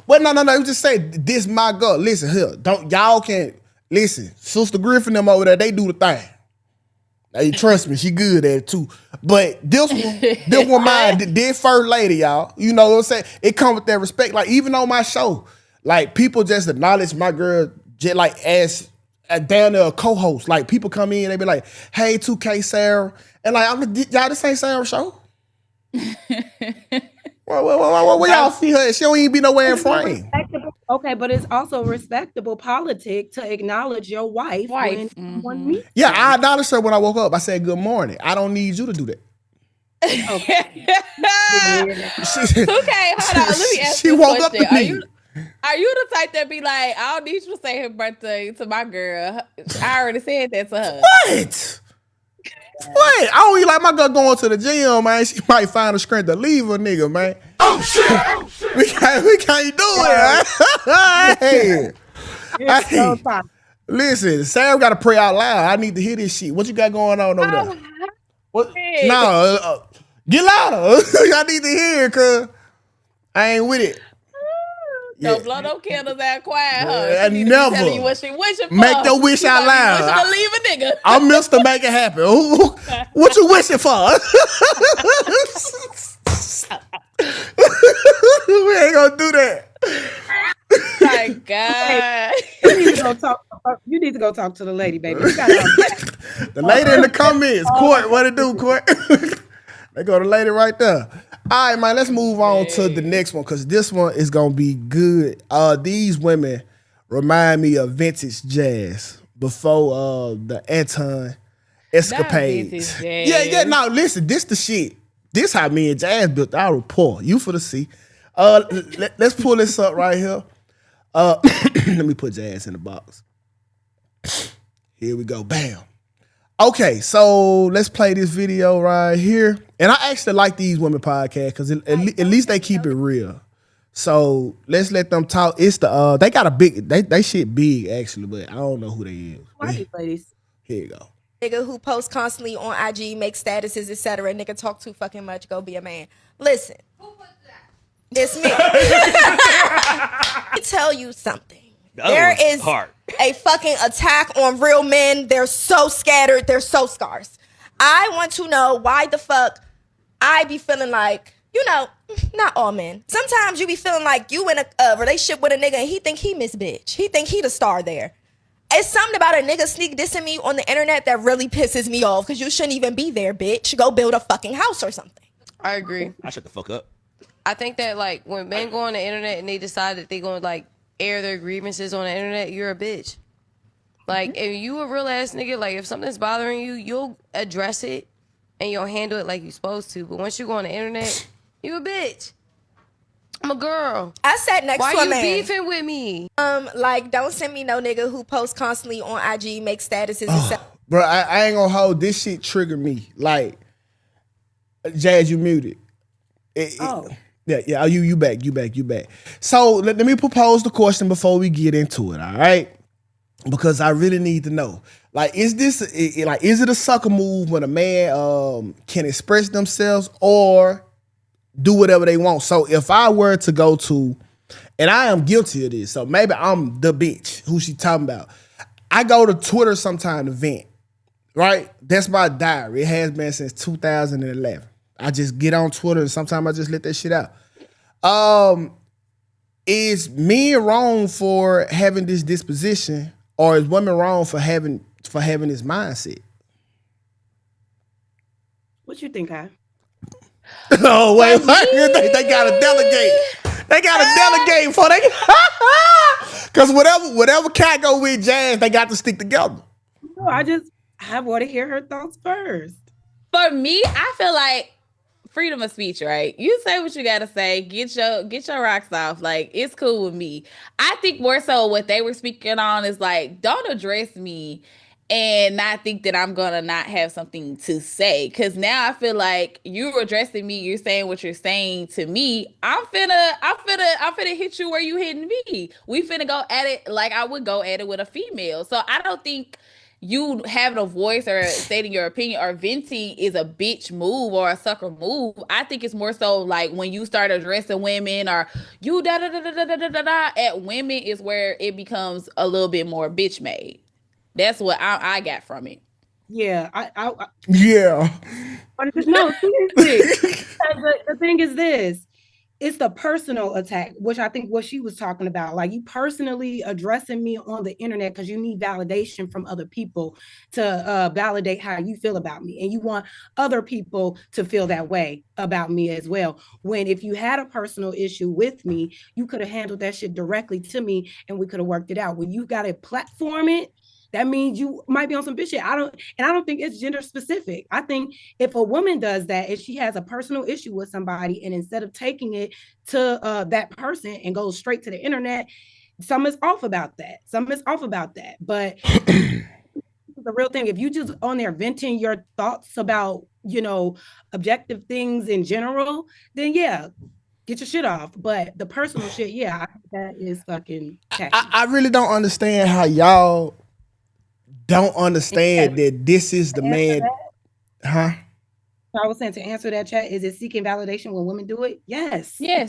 Well, no. You just say this my girl. Listen here, y'all can't listen. Sister Griffin them over there, they do the thing. Now, you trust me, she good at it too. But this one mine, this first lady, y'all. You know what I'm saying? It comes with that respect. Like, even on my show, like, people just acknowledge my girl just like as down there a co-host. Like, people come in, they be like, "Hey, Tukay, Sarah," and like, y'all, this ain't Sarah's show. Well, y'all see her? She don't even be nowhere in frame. Okay, but it's also respectable politic to acknowledge your wife. When meets yeah, I acknowledged her when I woke up. I said, "Good morning." I don't need you to do that. Okay. Okay, hold on. Let me ask she you a woke question. up to me. Are you the type that be like, I don't need you to say her birthday to my girl? I already said that to her. What? What? I don't even like my girl going to the gym, man. She might find a strength to leave a nigga, man. Oh shit! We can't do it. Hey. Listen, Sam got to pray out loud. I need to hear this shit. What you got going on over there? What? No, get louder. I need to hear it, cause I ain't with it. Don't blow no candles out quiet, huh? I never. Tell you what she wishing for. Make your wish out loud. Wishing to leave a nigga. I'm Mr. Make It Happen. What you wishing for? We ain't gonna do that. My God. You need to go talk to the lady, baby. The lady in the comments. Court, what it do, Court? They go the lady right there. All right, man, let's move on to the next one, because this one is going to be good. These women remind me of vintage jazz before the Anton escapades. Yeah, no, listen, this the shit. This how me and Jazz built our rapport. You for the see. Let's pull this up right here. Let me put Jazz in the box. Here we go, bam. Okay, so let's play this video right here. And I actually like these women podcasts because at least they keep it real. So let's let them talk. It's the they got a big they shit big actually, but I don't know who they is. Why ladies? Here you go. Nigga who posts constantly on IG, make statuses, etc. Nigga talk too fucking much. Go be a man. Listen, who put that? It's me. Let me tell you something. There is a fucking attack on real men. They're so scattered. They're so scarce. I want to know why the fuck I be feeling like, not all men. Sometimes you be feeling like you in a relationship with a nigga and he think he Miss Bitch. He think he the star there. It's something about a nigga sneak dissing me on the internet that really pisses me off, because you shouldn't even be there, bitch. Go build a fucking house or something. I agree. I shut the fuck up. I think that, like, when men go on the internet and they decide that they gonna, like, air their grievances on the internet, you're a bitch. Like, if you a real ass nigga, like, if something's bothering you, you'll address it and you'll handle it like you're supposed to. But once you go on the internet, you a bitch. I'm a girl. I sat next to a man. Why you beefing with me? Like, don't send me no nigga who posts constantly on IG, make statuses, etc. Bro, I ain't gonna hold this shit. Trigger me. Like, Jazz, you muted. Yeah. You back. So let me propose the question before we get into it. All right, because I really need to know. Like, is it a sucker move when a man can express themselves or do whatever they want? So if I were to go to, and I am guilty of this, so maybe I'm the bitch who she talking about. I go to Twitter sometime to vent, right? That's my diary. It has been since 2011. I just get on Twitter and sometimes I just let that shit out. Is men wrong for having this disposition, or is women wrong for having this mindset? What you think, Kai? Oh, wait. They gotta delegate. They gotta delegate before they. Because whatever cat go with Jazz, they got to stick together. No, I I want to hear her thoughts first. For me, I feel like freedom of speech, right? You say what you gotta say, get your rocks off. Like, it's cool with me. I think more so what they were speaking on is like, don't address me and not think that I'm gonna not have something to say. Cause now I feel like you're addressing me, you're saying what you're saying to me. I'm finna hit you where you hitting me. We finna go at it like I would go at it with a female. So I don't think you having a voice or stating your opinion or venting is a bitch move or a sucker move. I think it's more so like when you start addressing women or you da da da da da da da da at women is where it becomes a little bit more bitch made. That's what I got from it. Yeah, yeah. No, seriously. The thing is this. It's the personal attack, which I think what she was talking about. Like, you personally addressing me on the internet because you need validation from other people to validate how you feel about me. And you want other people to feel that way about me as well. When if you had a personal issue with me, you could have handled that shit directly to me and we could have worked it out. When you got to platform it, that means you might be on some bitch shit. I don't think it's gender specific. I think if a woman does that, if she has a personal issue with somebody, and instead of taking it to that person and goes straight to the internet, something's off about that. But the real thing, if you just on there venting your thoughts about, objective things in general, then yeah, get your shit off. But the personal shit, yeah, I think that is fucking tacky. I really don't understand how y'all don't understand that this is the man. Huh? I was saying, to answer that, chat, is it seeking validation when women do it? Yes. Yeah.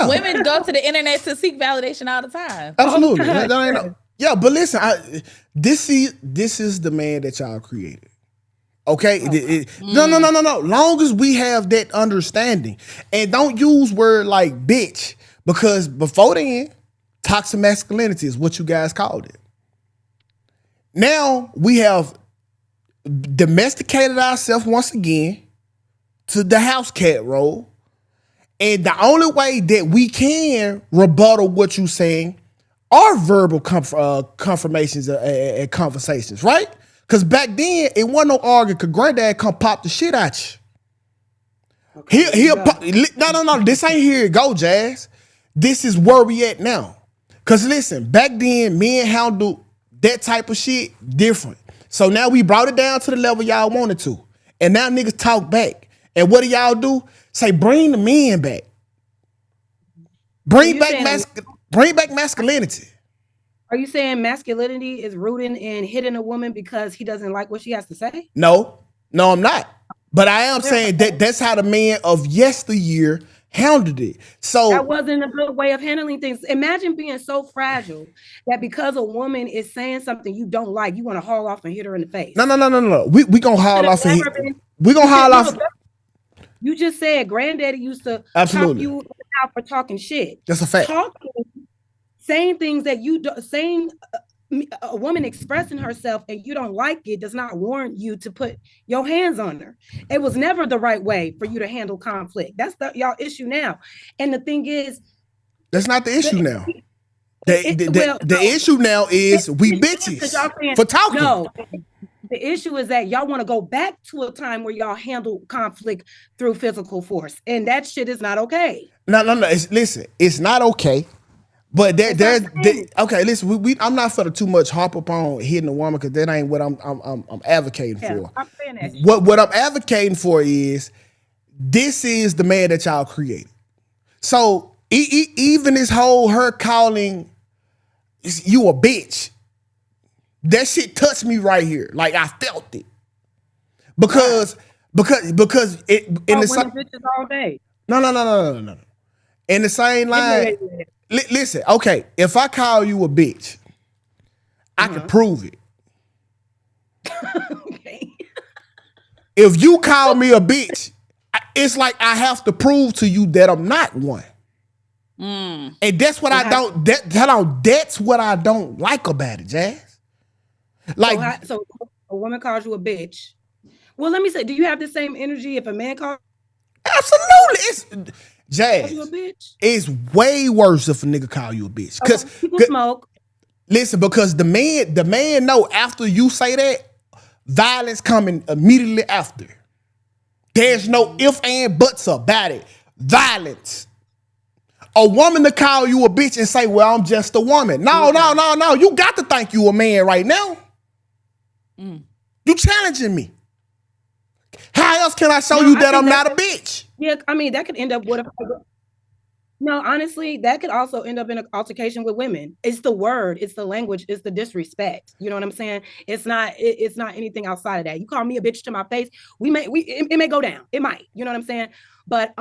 Women go to the internet to seek validation all the time. Absolutely. Yeah, but listen, this is the man that y'all created. Okay? No. Long as we have that understanding. And don't use word like bitch, because before then, toxic masculinity is what you guys called it. Now we have domesticated ourselves once again to the house cat role. And the only way that we can rebuttal what you're saying are verbal confirmations and conversations, right? Because back then, it wasn't no arguing, because granddad come pop the shit at you. Okay, no, this ain't here it go, Jazz. This is where we at now. Because listen, back then, men handled that type of shit different. So now we brought it down to the level y'all wanted to. And now niggas talk back. And what do y'all do? Say, bring the men back. Bring back masculinity. Are you saying masculinity is rooting in hitting a woman because he doesn't like what she has to say? No, I'm not. But I am saying that's how the men of yesteryear handled it. So that wasn't a good way of handling things. Imagine being so fragile that because a woman is saying something you don't like, you want to haul off and hit her in the face. No. We gonna haul off and we gonna haul off. You just said granddaddy used to absolutely pop you out for talking shit. That's a fact. Saying things that you do, saying a woman expressing herself and you don't like it does not warrant you to put your hands on her. It was never the right way for you to handle conflict. That's y'all issue now. And the thing is, that's not the issue now. The issue now is we bitches for talking. No, the issue is that y'all want to go back to a time where y'all handle conflict through physical force, and that shit is not okay. No. Listen, it's not okay. But okay, listen, I'm not for the too much harp upon hitting a woman, because that ain't what I'm advocating for. I'm saying that. What I'm advocating for is, this is the man that y'all created. So even this whole her calling you a bitch, that shit touched me right here. Like, I felt it. Because it in the same bitches all day. No. In the same line. Listen, okay, if I call you a bitch, I can prove it. Okay. If you call me a bitch, it's like I have to prove to you that I'm not one. And that's what that's what I don't like about it, Jazz. Like, so a woman calls you a bitch. Well, let me say, do you have the same energy if a man calls? Absolutely. Jazz, you a bitch? It's way worse if a nigga call you a bitch. Because people smoke. Listen, because the man know after you say that, violence coming immediately after. There's no ifs and buts about it. Violence. A woman to call you a bitch and say, well, I'm just a woman. No. You got to think you a man right now. You challenging me. How else can I show you that I'm not a bitch? Yeah, I mean, that could end up with no, honestly, that could also end up in an altercation with women. It's the word, it's the language, it's the disrespect. You know what I'm saying? It's not anything outside of that. You call me a bitch to my face, it may go down. It might, you know what I'm saying? But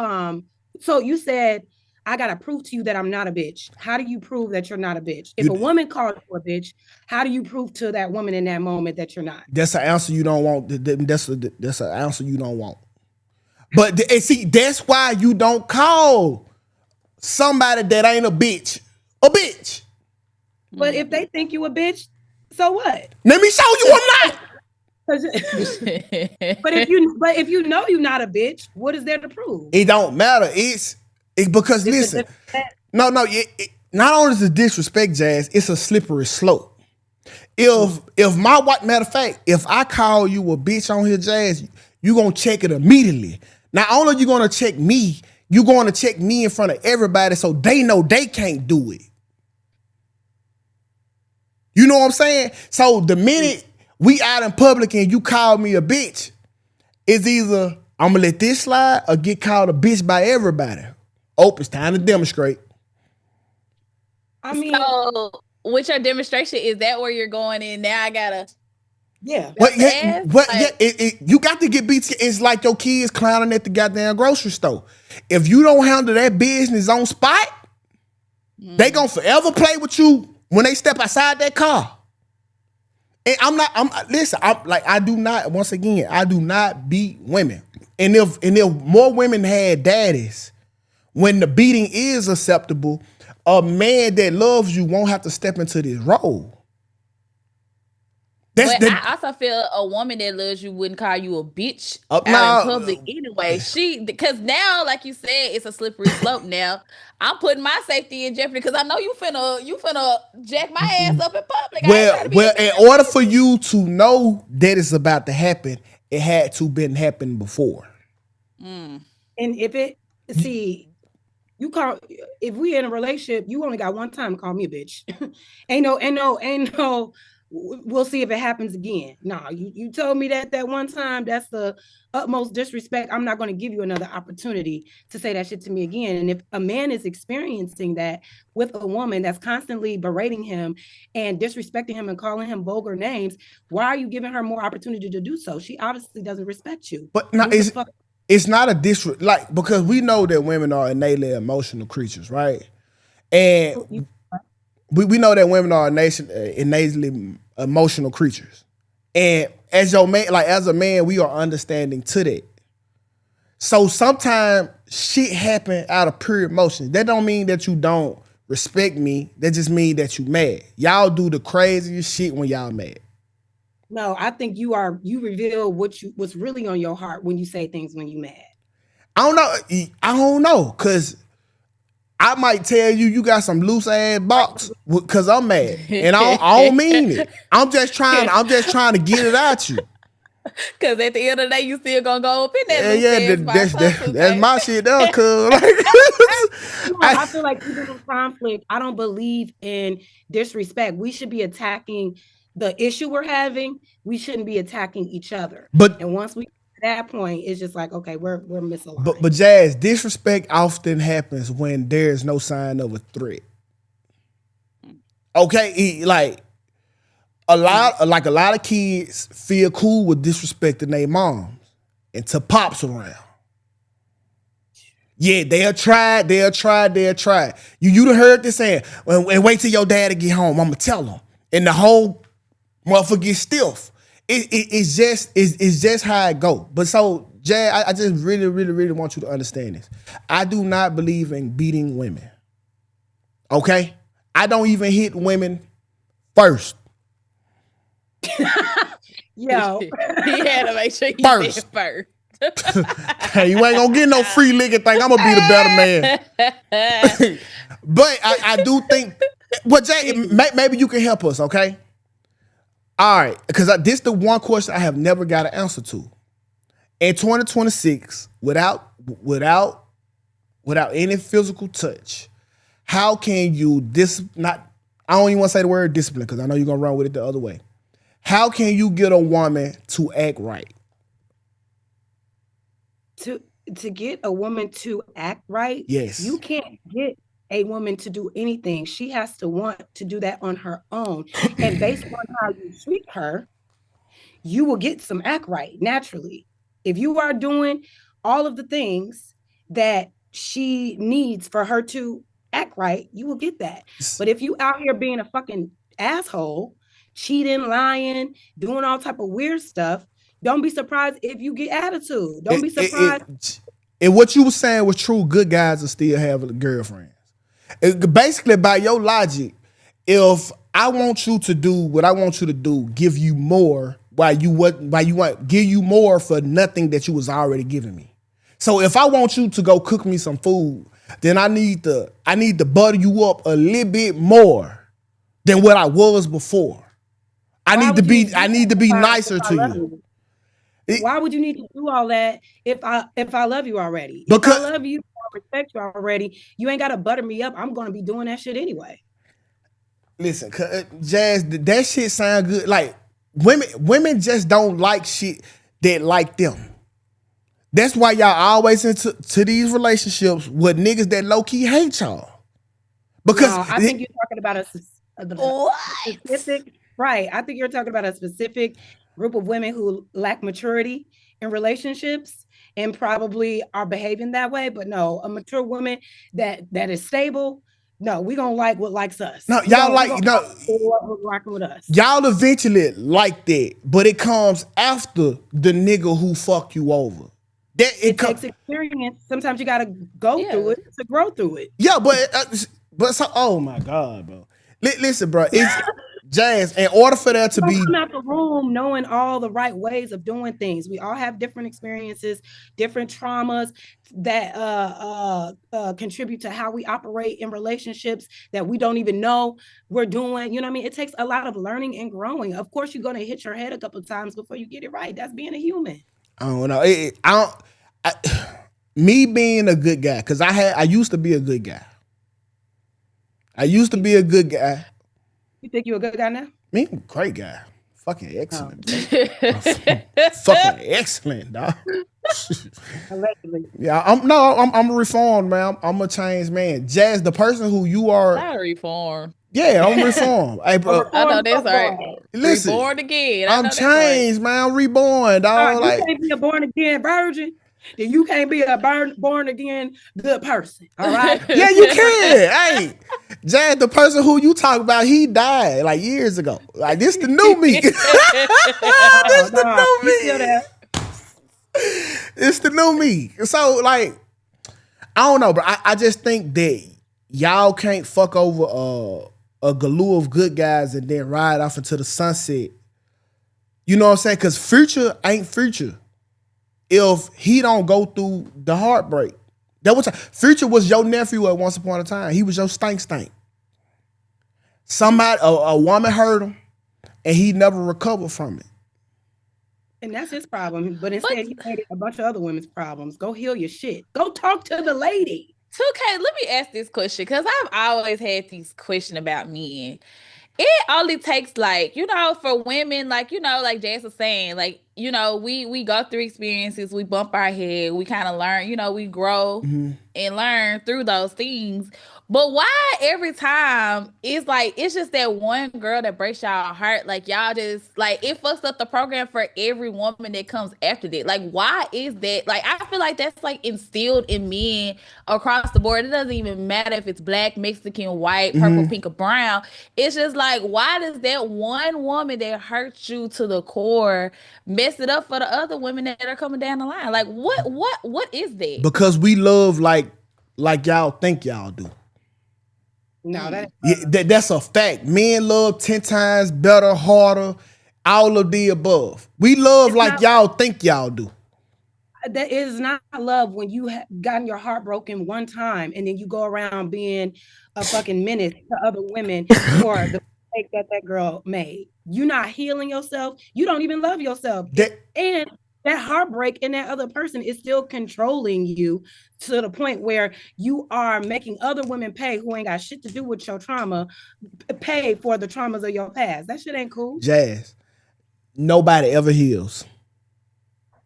so you said, I gotta prove to you that I'm not a bitch. How do you prove that you're not a bitch? If a woman calls you a bitch, how do you prove to that woman in that moment that you're not? That's an answer you don't want. That's an answer you don't want. But see, that's why you don't call somebody that ain't a bitch. But if they think you a bitch, so what? Let me show you I'm not. But if you know you're not a bitch, what is there to prove? It don't matter. It's because listen. No. Not only is it disrespect, Jazz, it's a slippery slope. If my wife, matter of fact, if I call you a bitch on here, Jazz, you gonna check it immediately. Not only you gonna check me, you going to check me in front of everybody so they know they can't do it. You know what I'm saying? So the minute we out in public and you call me a bitch, it's either I'm going to let this slide or get called a bitch by everybody. It's time to demonstrate. I mean, so with your demonstration, is that where you're going in? Now I gotta. Yeah. You got to get beat. It's like your kids clowning at the goddamn grocery store. If you don't handle that business on spot, they gonna forever play with you when they step outside that car. And I do not beat women. And if more women had daddies, when the beating is acceptable, a man that loves you won't have to step into this role. I also feel a woman that loves you wouldn't call you a bitch out in public anyway. Because now, like you said, it's a slippery slope. Now I'm putting my safety in jeopardy because I know you finna jack my ass up in public. Well, in order for you to know that it's about to happen, it had to been happened before. And if we in a relationship, you only got one time to call me a bitch. ain't no. We'll see if it happens again. No, you told me that one time. That's the utmost disrespect. I'm not going to give you another opportunity to say that shit to me again. And if a man is experiencing that with a woman that's constantly berating him and disrespecting him and calling him vulgar names, why are you giving her more opportunity to do so? She obviously doesn't respect you. But no, it's not a disrespect, because we know that women are innately emotional creatures, right? And we know that women are innately emotional creatures. And as a man, we are understanding to that. So sometimes shit happen out of pure emotion. That don't mean that you don't respect me. That just mean that you mad. Y'all do the craziest shit when y'all mad. No, I think you reveal what's really on your heart when you say things when you mad. I don't know, because I might tell you got some loose ass box because I'm mad, and I don't mean it. I'm just trying to get it out you. Because at the end of the day, you still gonna go up in that. That's my shit though, cuz. I feel like even in conflict, I don't believe in disrespect. We should be attacking the issue we're having. We shouldn't be attacking each other. And once we that point, it's just like, okay, we're misaligned. But Jazz, disrespect often happens when there's no sign of a threat. Okay, like a lot of kids feel cool with disrespecting their moms until pops around. Yeah, they'll try. You done heard this saying, and wait till your daddy get home, I'ma tell him. And the whole motherfucker gets stiff. It's just how it go. But so, Jay, I just really, really, really want you to understand this. I do not believe in beating women. Okay? I don't even hit women first. Yo. He had to make sure he said first. Hey, you ain't gonna get no free licking thing. I'm gonna be the better man. But I do think, well, Jay, maybe you can help us, okay? All right, because this the one question I have never got an answer to. In 2026, without any physical touch, how can you I don't even want to say the word discipline because I know you're gonna run with it the other way. How can you get a woman to act right? To get a woman to act right, yes, you can't get a woman to do anything. She has to want to do that on her own. And based on how you treat her, you will get some act right naturally. If you are doing all of the things that she needs for her to act right, you will get that. But if you out here being a fucking asshole, cheating, lying, doing all type of weird stuff, don't be surprised if you get attitude. Don't be surprised. And what you were saying was true. Good guys will still have girlfriends. Basically, by your logic, if I want you to do what I want you to do, give you more, why you want give you more for nothing that you was already giving me. So if I want you to go cook me some food, then I need to butter you up a little bit more than what I was before. I need to be nicer to you. Why would you need to do all that if I love you already? Because if I love you, I respect you already, you ain't got to butter me up. I'm going to be doing that shit anyway. Listen, Jazz, that shit sound good. Like, women just don't like shit that like them. That's why y'all always into these relationships with niggas that low-key hate y'all. Because no, I think you're talking about a specific, right. I think you're talking about a specific group of women who lack maturity in relationships and probably are behaving that way. But no, a mature woman that is stable, no, we gonna like what likes us. No, y'all rocking with us. Y'all eventually like that, but it comes after the nigga who fuck you over. It takes experience. Sometimes you gotta go through it to grow through it. Yeah, but so, oh my God, bro. Listen, bro, it's Jazz. In order for that to be, come out the room knowing all the right ways of doing things. We all have different experiences, different traumas that contribute to how we operate in relationships that we don't even know we're doing. You know what I mean? It takes a lot of learning and growing. Of course, you're gonna hit your head a couple of times before you get it right. That's being a human. I don't know. Me being a good guy, because I used to be a good guy. You think you're a good guy now? Me, I'm a great guy. Fucking excellent. Fucking excellent, dog. Allegedly. Yeah, I'm a reformed man. I'm a changed man. Jazz, the person who you are. Not reformed. Yeah, I'm reformed. Hey, bro, I know that's right. Listen, reborn again. I'm changed, right. Man. I'm reborn, dog. You can't be a born again virgin. Then you can't be a born again good person. All right. Yeah, you can. Hey, Jazz, the person who you talk about, he died like years ago. Like this the new me. This the new me. It's the new me. So like, I don't know, but I just think that y'all can't fuck over a galoo of good guys and then ride off into the sunset. You know what I'm saying? Because Future ain't Future if he don't go through the heartbreak. Future was your nephew at once upon a time. He was your stank. Somebody, a woman hurt him, and he never recovered from it. And that's his problem. But instead, he made it a bunch of other women's problems. Go heal your shit. Go talk to the lady. Tukay, let me ask this question because I've always had these questions about men. It only takes for women, like Jazz was saying, we go through experiences, we bump our head, we kind of learn, we grow and learn through those things. But why every time it's just that one girl that breaks y'all heart? Like y'all just it fucks up the program for every woman that comes after that. Like why is that? Like I feel like that's instilled in men across the board. It doesn't even matter if it's black, Mexican, white, purple, pink, or brown. It's just why does that one woman that hurts you to the core mess it up for the other women that are coming down the line? Like what is that? Because we love like y'all think y'all do. No, that's a fact. Men love 10 times better, harder, all of the above. We love y'all think y'all do. That is not love when you have gotten your heart broken one time and then you go around being a fucking menace to other women for the that girl made. You're not healing yourself. You don't even love yourself. And that heartbreak in that other person is still controlling you to the point where you are making other women pay who ain't got shit to do with your trauma, pay for the traumas of your past. That shit ain't cool. Jazz, nobody ever heals.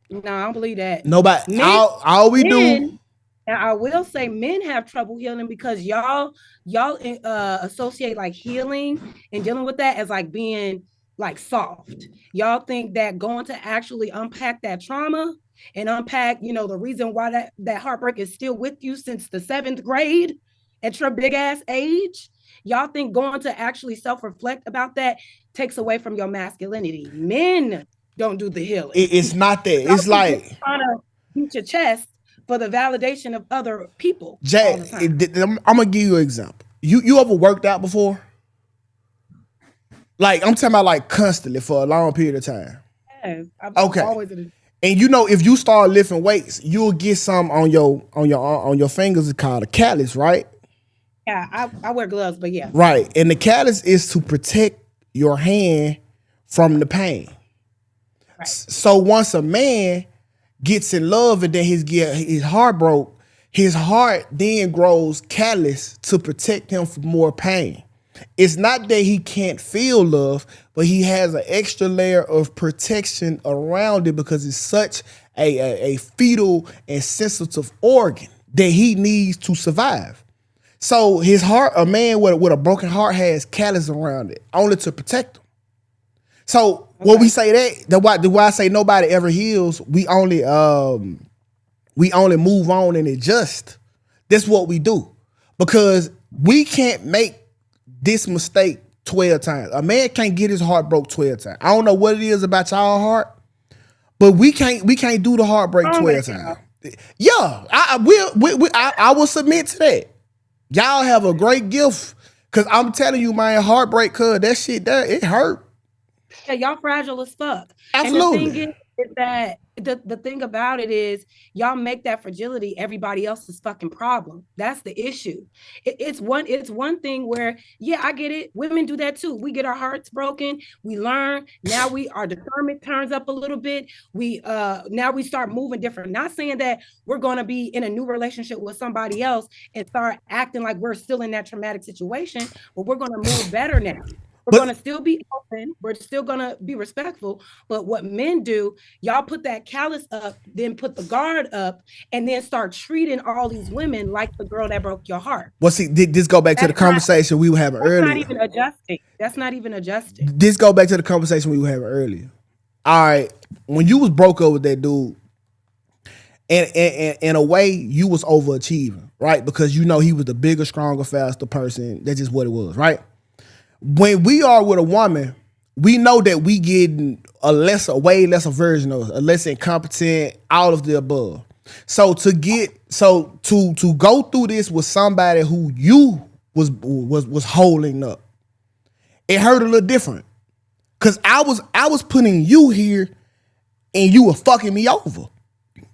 No, I don't believe that. Nobody. All we do. And I will say men have trouble healing because y'all associate like healing and dealing with that as like being like soft. Y'all think that going to actually unpack that trauma and unpack, the reason why that heartbreak is still with you since the 7th grade at your big ass age, y'all think going to actually self-reflect about that takes away from your masculinity. Men don't do the healing. It's not that. It's like trying to beat your chest for the validation of other people. Jay, I'm gonna give you an example. You ever worked out before? Like I'm talking about like constantly for a long period of time. Yes, okay. And if you start lifting weights, you'll get some on your fingers. It's called a callus, right? Yeah, I wear gloves, but yeah. Right, and the callus is to protect your hand from the pain. Right. So once a man gets in love and then his heart broke, his heart then grows callous to protect him from more pain. It's not that he can't feel love, but he has an extra layer of protection around it because it's such a fetal and sensitive organ that he needs to survive. So his heart, a man with a broken heart has callus around it, only to protect him. So when we say the why I say nobody ever heals, we only move on and adjust. That's what we do. Because we can't make this mistake 12 times. A man can't get his heart broke 12 times. I don't know what it is about y'all heart, but we can't do the heartbreak 12 times. Yeah, I will submit to that. Y'all have a great gift. Cause I'm telling you, man, heartbreak, cause that shit there, it hurt. Yeah, y'all fragile as fuck. Absolutely. And the thing is that the thing about it is y'all make that fragility everybody else's fucking problem. That's the issue. It's one thing where, yeah, I get it. Women do that too. We get our hearts broken. We learn. Now our discernment turns up a little bit. Now we start moving different. Not saying that we're going to be in a new relationship with somebody else and start acting like we're still in that traumatic situation, but we're going to move better now. We're going to still be open. We're still going to be respectful. But what men do, y'all put that callus up, then put the guard up, and then start treating all these women like the girl that broke your heart. Well, see, this go back to the conversation we were having earlier. That's not even adjusting. That's not even adjusting. This go back to the conversation we were having earlier. All right, when you was broke up with that dude, and in a way, you was overachieving, right? Because he was the bigger, stronger, faster person. That's just what it was, right? When we are with a woman, we know that we getting way lesser version of us, a less incompetent, all of the above. So to go through this with somebody who you was holding up, it hurt a little different. Cause I was putting you here and you were fucking me over.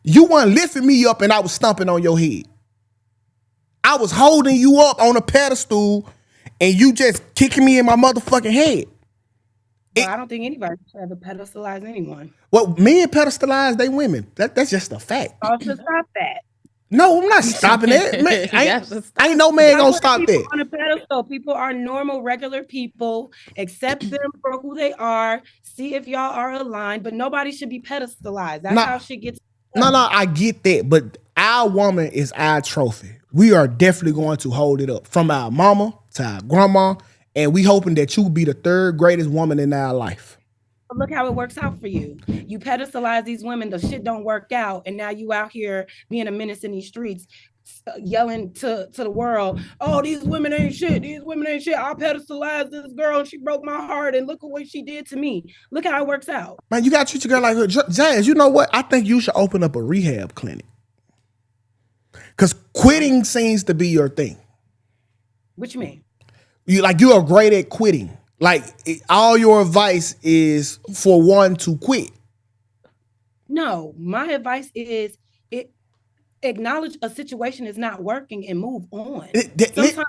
You weren't lifting me up and I was stomping on your head. I was holding you up on a pedestal and you just kicking me in my motherfucking head. Well, I don't think anybody should ever pedestalize anyone. Well, men pedestalize they women. That's just a fact. Also stop that. No, I'm not stopping that. Man, ain't no man gonna stop that. On a pedestal, people are normal, regular people. Accept them for who they are. See if y'all are aligned, but nobody should be pedestalized. That's how shit gets. No, I get that, but our woman is our trophy. We are definitely going to hold it up from our mama to our grandma, and we hoping that you be the third greatest woman in our life. But look how it works out for you. You pedestalize these women, the shit don't work out, and now you out here being a menace in these streets, yelling to the world, oh, these women ain't shit, I pedestalized this girl and she broke my heart and look at what she did to me. Look how it works out. Man, you gotta treat your girl like her. Jazz, you know what? I think you should open up a rehab clinic. Because quitting seems to be your thing. What you mean? You are great at quitting. Like all your advice is for one to quit. No, my advice is acknowledge a situation is not working and move on. Sometimes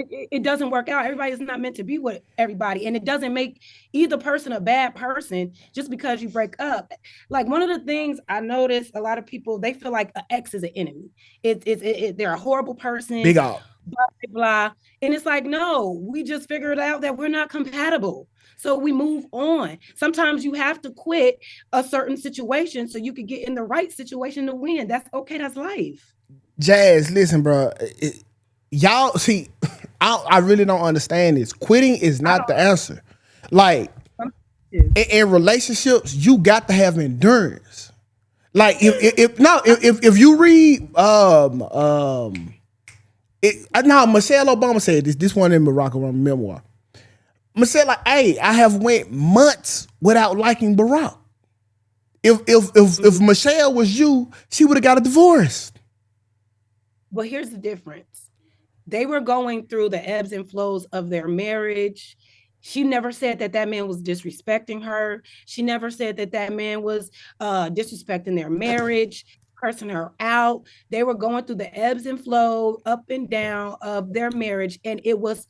it doesn't work out. Everybody is not meant to be with everybody, and it doesn't make either person a bad person just because you break up. Like, one of the things I noticed, a lot of people, they feel like an ex is an enemy. They're a horrible person. Big out. Blah, blah, blah. And it's like, no, we just figured out that we're not compatible. So we move on. Sometimes you have to quit a certain situation so you can get in the right situation to win. That's okay. That's life. Jazz, listen, bro. Y'all see, I really don't understand this. Quitting is not the answer. Like, in relationships, you got to have endurance. Like, if you read Michelle Obama said this one in Barack Obama memoir. Michelle, like, hey, I have went months without liking Barack. If Michelle was you, she would have got a divorce. Well, here's the difference. They were going through the ebbs and flows of their marriage. She never said that man was disrespecting her. She never said that man was disrespecting their marriage, cursing her out. They were going through the ebbs and flow, up and down of their marriage. And it was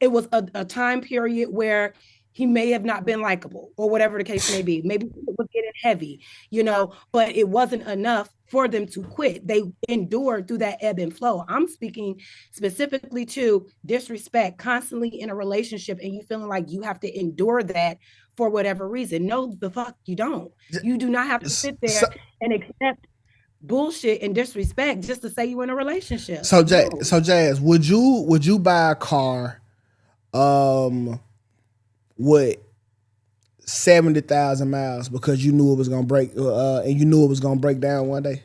a time period where he may have not been likable, or whatever the case may be. Maybe it was getting heavy, but it wasn't enough for them to quit. They endured through that ebb and flow. I'm speaking specifically to disrespect, constantly in a relationship, and you feeling like you have to endure that for whatever reason. No, the fuck you don't. You do not have to sit there and accept bullshit and disrespect just to say you in a relationship. So Jazz, would you buy a car with 70,000 miles because you knew it was gonna break, and you knew it was gonna break down one day?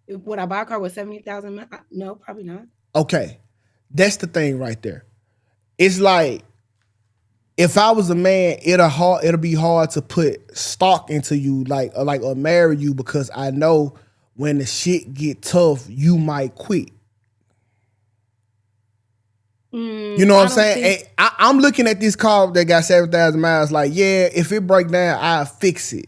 Would I buy a car with 70,000 miles? No, probably not. Okay, that's the thing right there. It's like, if I was a man, it'll be hard to put stock into you, or marry you, because I know when the shit get tough, you might quit. You know what I'm saying? I'm looking at this car that got 7,000 miles. Like, yeah, if it break down, I'll fix it.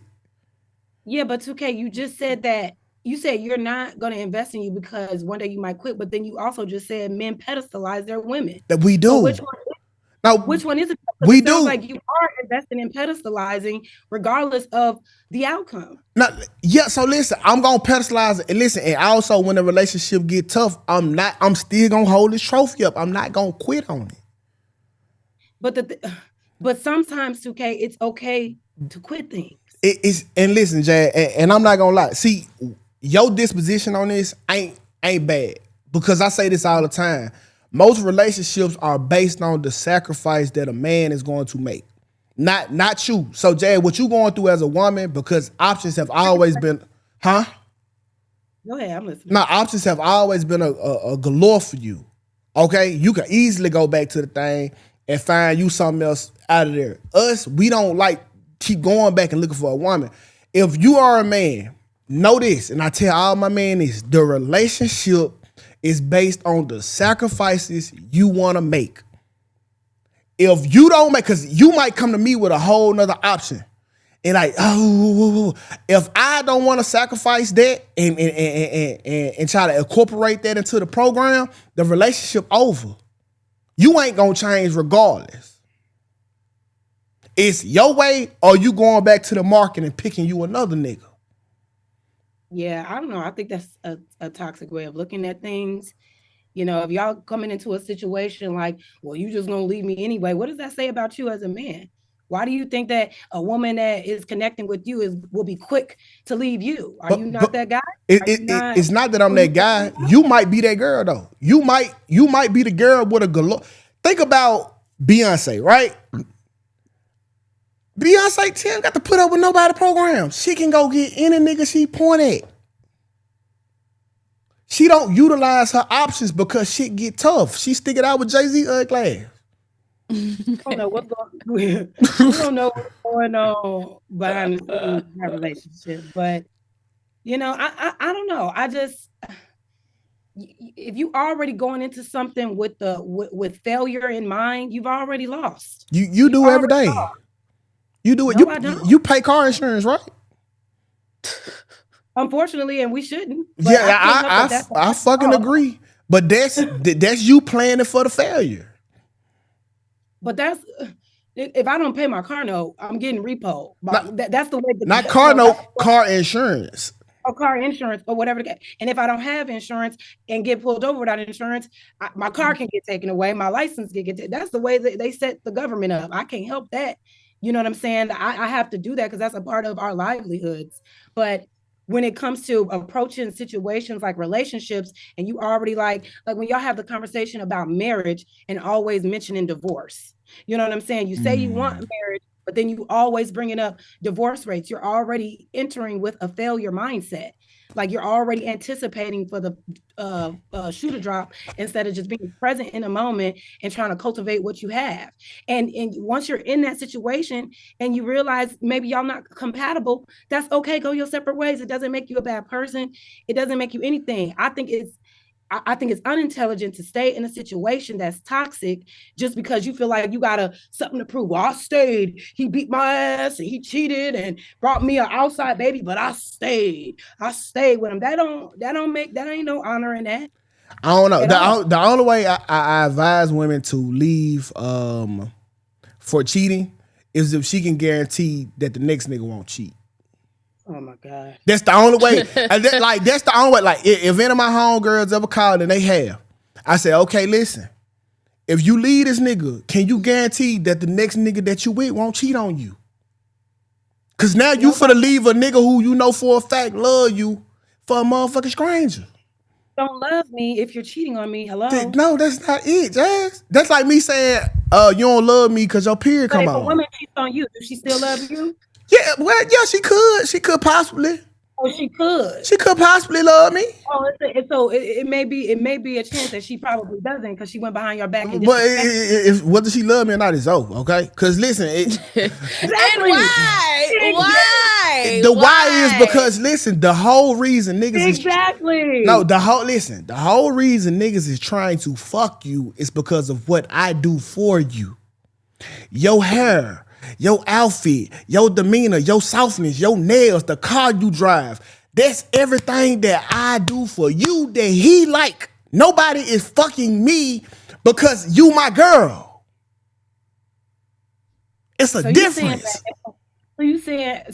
Yeah, but Tukay, you just said that. You said you're not going to invest in you because one day you might quit. But then you also just said men pedestalize their women. That we do. So which one is it? We do. Like, you are investing in pedestalizing regardless of the outcome. Now, yeah, so listen, I'm gonna pedestalize it. And listen, and also when the relationship get tough, I'm still gonna hold this trophy up. I'm not gonna quit on it. But sometimes, Tukay, it's okay to quit things. And listen, Jay, and I'm not gonna lie. See, your disposition on this ain't bad, because I say this all the time. Most relationships are based on the sacrifice that a man is going to make. Not you. So, Jay, what you going through as a woman, because options have always been, huh? Go ahead, I'm listening. No, options have always been a galore for you. Okay? You can easily go back to the thing and find you something else out of there. Us, we don't keep going back and looking for a woman. If you are a man, know this, and I tell all my men this, the relationship is based on the sacrifices you want to make. If you don't make, because you might come to me with a whole nother option, and if I don't want to sacrifice that and try to incorporate that into the program, the relationship over. You ain't gonna change regardless. It's your way, or you going back to the market and picking you another nigga. Yeah, I don't know. I think that's a toxic way of looking at things. If y'all coming into a situation like, well, you just gonna leave me anyway, what does that say about you as a man? Why do you think that a woman that is connecting with you will be quick to leave you? Are you not that guy? It's not that I'm that guy. You might be that girl though. You might be the girl with a galore. Think about Beyonce, right? Beyonce Tim got to put up with nobody program. She can go get any nigga she point at. She don't utilize her options because shit get tough. She stick it out with Jay-Z glass. I don't know what's going on. We don't know what's going on behind the scenes in that relationship. But, I don't know. I just, if you already going into something with failure in mind, you've already lost. You do every day. Lost. You do it. No, I don't. You pay car insurance, right? Unfortunately, and we shouldn't. Yeah, I fucking agree. But that's you planning for the failure. But that's if I don't pay my car note, I'm getting repo. That's the way. Not car note, car insurance. Or car insurance or whatever. And if I don't have insurance and get pulled over without insurance, my car can get taken away. My license can get taken. That's the way that they set the government up. I can't help that. You know what I'm saying? I have to do that because that's a part of our livelihoods. But when it comes to approaching situations like relationships, and you already like when y'all have the conversation about marriage and always mentioning divorce, you know what I'm saying? You say you want marriage, but then you always bringing up divorce rates. You're already entering with a failure mindset. Like you're already anticipating for the shoe to drop instead of just being present in a moment and trying to cultivate what you have. And once you're in that situation and you realize maybe y'all not compatible, that's okay. Go your separate ways. It doesn't make you a bad person. It doesn't make you anything. I think it's unintelligent to stay in a situation that's toxic just because you feel like you got something to prove. Well, I stayed. He beat my ass and he cheated and brought me an outside baby, but I stayed. I stayed with him. That ain't no honor in that. I don't know. The only way I advise women to leave for cheating is if she can guarantee that the next nigga won't cheat. Oh my God. That's the only way. That's the only way. Like, if any of my homegirls ever called and they have, I say, okay, listen. If you leave this nigga, can you guarantee that the next nigga that you with won't cheat on you? Cause now you finna leave a nigga who you know for a fact love you for a motherfucking stranger. Don't love me if you're cheating on me. Hello? No, that's not it, Jazz. That's like me saying, you don't love me cause your period come on. If a woman cheats on you, does she still love you? Yeah, well, yeah, she could. She could possibly. Oh, she could. She could possibly love me. Oh, so it may be a chance that she probably doesn't because she went behind your back. And but whether she love me or not is over, okay? Because listen, exactly. And why? The why is because listen, the whole reason niggas exactly. The whole reason niggas is trying to fuck you is because of what I do for you. Your hair, your outfit, your demeanor, your softness, your nails, the car you drive. That's everything that I do for you that he like. Nobody is fucking me because you my girl. It's a difference. So you saying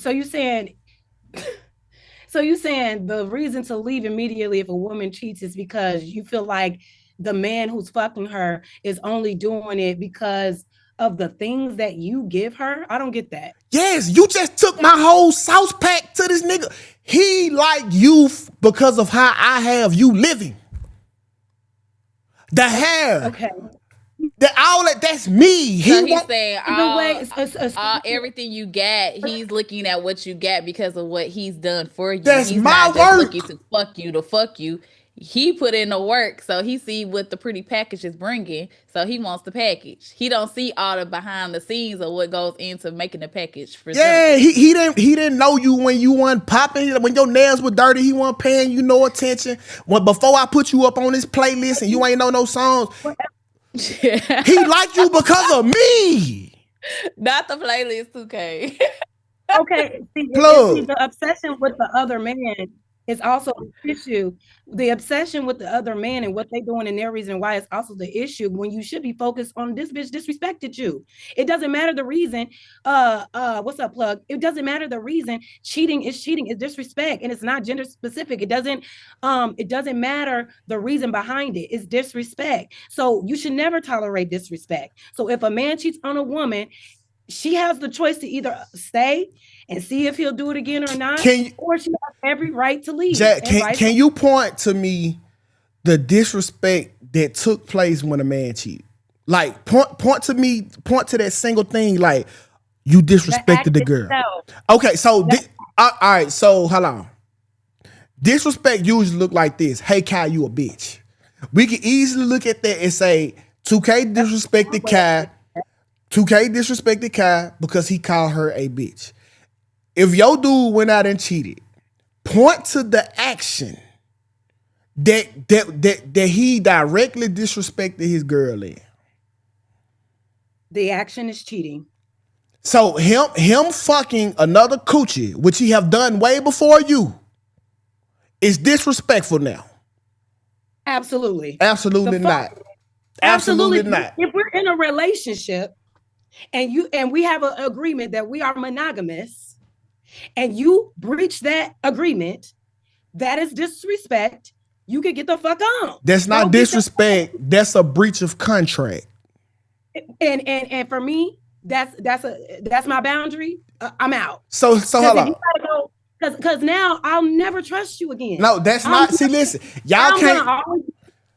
the reason to leave immediately if a woman cheats is because you feel like the man who's fucking her is only doing it because of the things that you give her? I don't get that. Yes, you just took my whole sauce pack to this nigga. He like you because of how I have you living. The hair. Okay. That's me. So he's saying everything you got, he's looking at what you got because of what he's done for you. That's he's my not work. Just looking to fuck you. He put in the work, so he see what the pretty package is bringing, so he wants the package. He don't see all the behind the scenes of what goes into making the package. He didn't know you when you weren't popping, when your nails were dirty. He wasn't paying you no attention. Before I put you up on this playlist and you ain't know no songs, he liked you because of me. Not the playlist, Tukay. Okay, see, the obsession with the other man is also an issue. The obsession with the other man and what they're doing and their reason why is also the issue when you should be focused on this bitch disrespected you. It doesn't matter the reason. What's up, plug? It doesn't matter the reason. Cheating is disrespect, and it's not gender specific. It doesn't matter the reason behind it. It's disrespect. So you should never tolerate disrespect. So if a man cheats on a woman, she has the choice to either stay and see if he'll do it again or not, or she has every right to leave. Jack, can you point to me the disrespect that took place when a man cheated? Like, point to that single thing, like, you disrespected the girl. Itself. Okay, so, all right, so, hold on. Disrespect usually look like this. Hey, Kai, you a bitch. We can easily look at that and say, Tukay disrespected Kai. Tukay disrespected Kai because he called her a bitch. If your dude went out and cheated, point to the action that he directly disrespected his girl in. The action is cheating. So him fucking another coochie, which he have done way before you, is disrespectful now. Absolutely. Absolutely not. Absolutely not. If we're in a relationship and we have an agreement that we are monogamous and you breach that agreement, that is disrespect. You can get the fuck on. That's not disrespect. That's a breach of contract. And for me, that's my boundary. I'm out. So hold on. Because now I'll never trust you again. No, that's not. See, listen, y'all can't.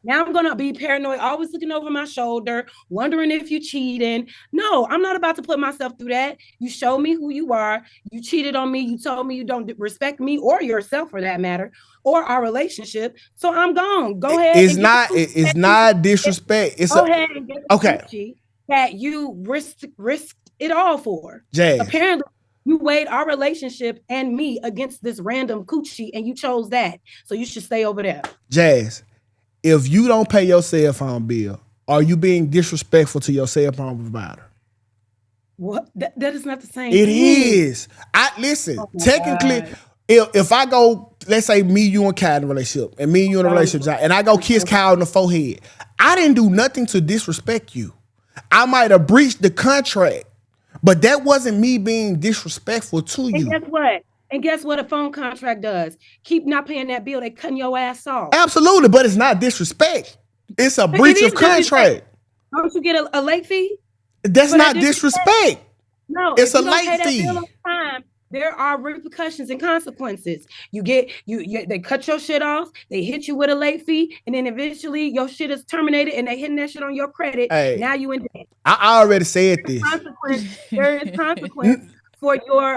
Now I'm gonna be paranoid, always looking over my shoulder, wondering if you're cheating. No, I'm not about to put myself through that. You show me who you are. You cheated on me. You told me you don't respect me or yourself for that matter, or our relationship. So I'm gone. Go ahead. It's not disrespect. It's go ahead and get okay. That you risked it all for. Jazz. Apparently, you weighed our relationship and me against this random coochie, and you chose that. So you should stay over there. Jazz. If you don't pay your cell phone bill, are you being disrespectful to your cell phone provider? What? That is not the same. It is. Listen. Technically, if I go, let's say me, you, and Kyle in a relationship, and me and you in a relationship, and I go kiss Kyle in the forehead, I didn't do nothing to disrespect you. I might have breached the contract, but that wasn't me being disrespectful to you. And guess what a phone contract does? Keep not paying that bill, they cutting your ass off. Absolutely, but it's not disrespect. It's a breach of contract. Don't you get a late fee? That's not disrespect. No, it's a late fee. There are repercussions and consequences. They cut your shit off, they hit you with a late fee, and then eventually your shit is terminated and they hitting that shit on your credit. Hey, now you in debt. I already said this. There is consequence for your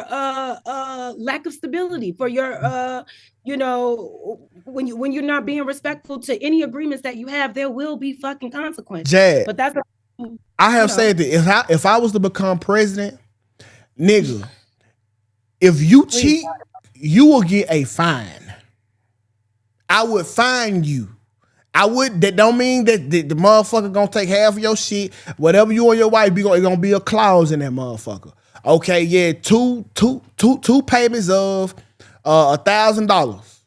lack of stability, for your when you're not being respectful to any agreements that you have, there will be fucking consequences. Jad, but that's I have said that if I was to become president, nigga, if you cheat, you will get a fine. I would fine you. That don't mean that the motherfucker gonna take half of your shit. Whatever you and your wife be gonna be a clause in that motherfucker. Okay, yeah, two payments of $1,000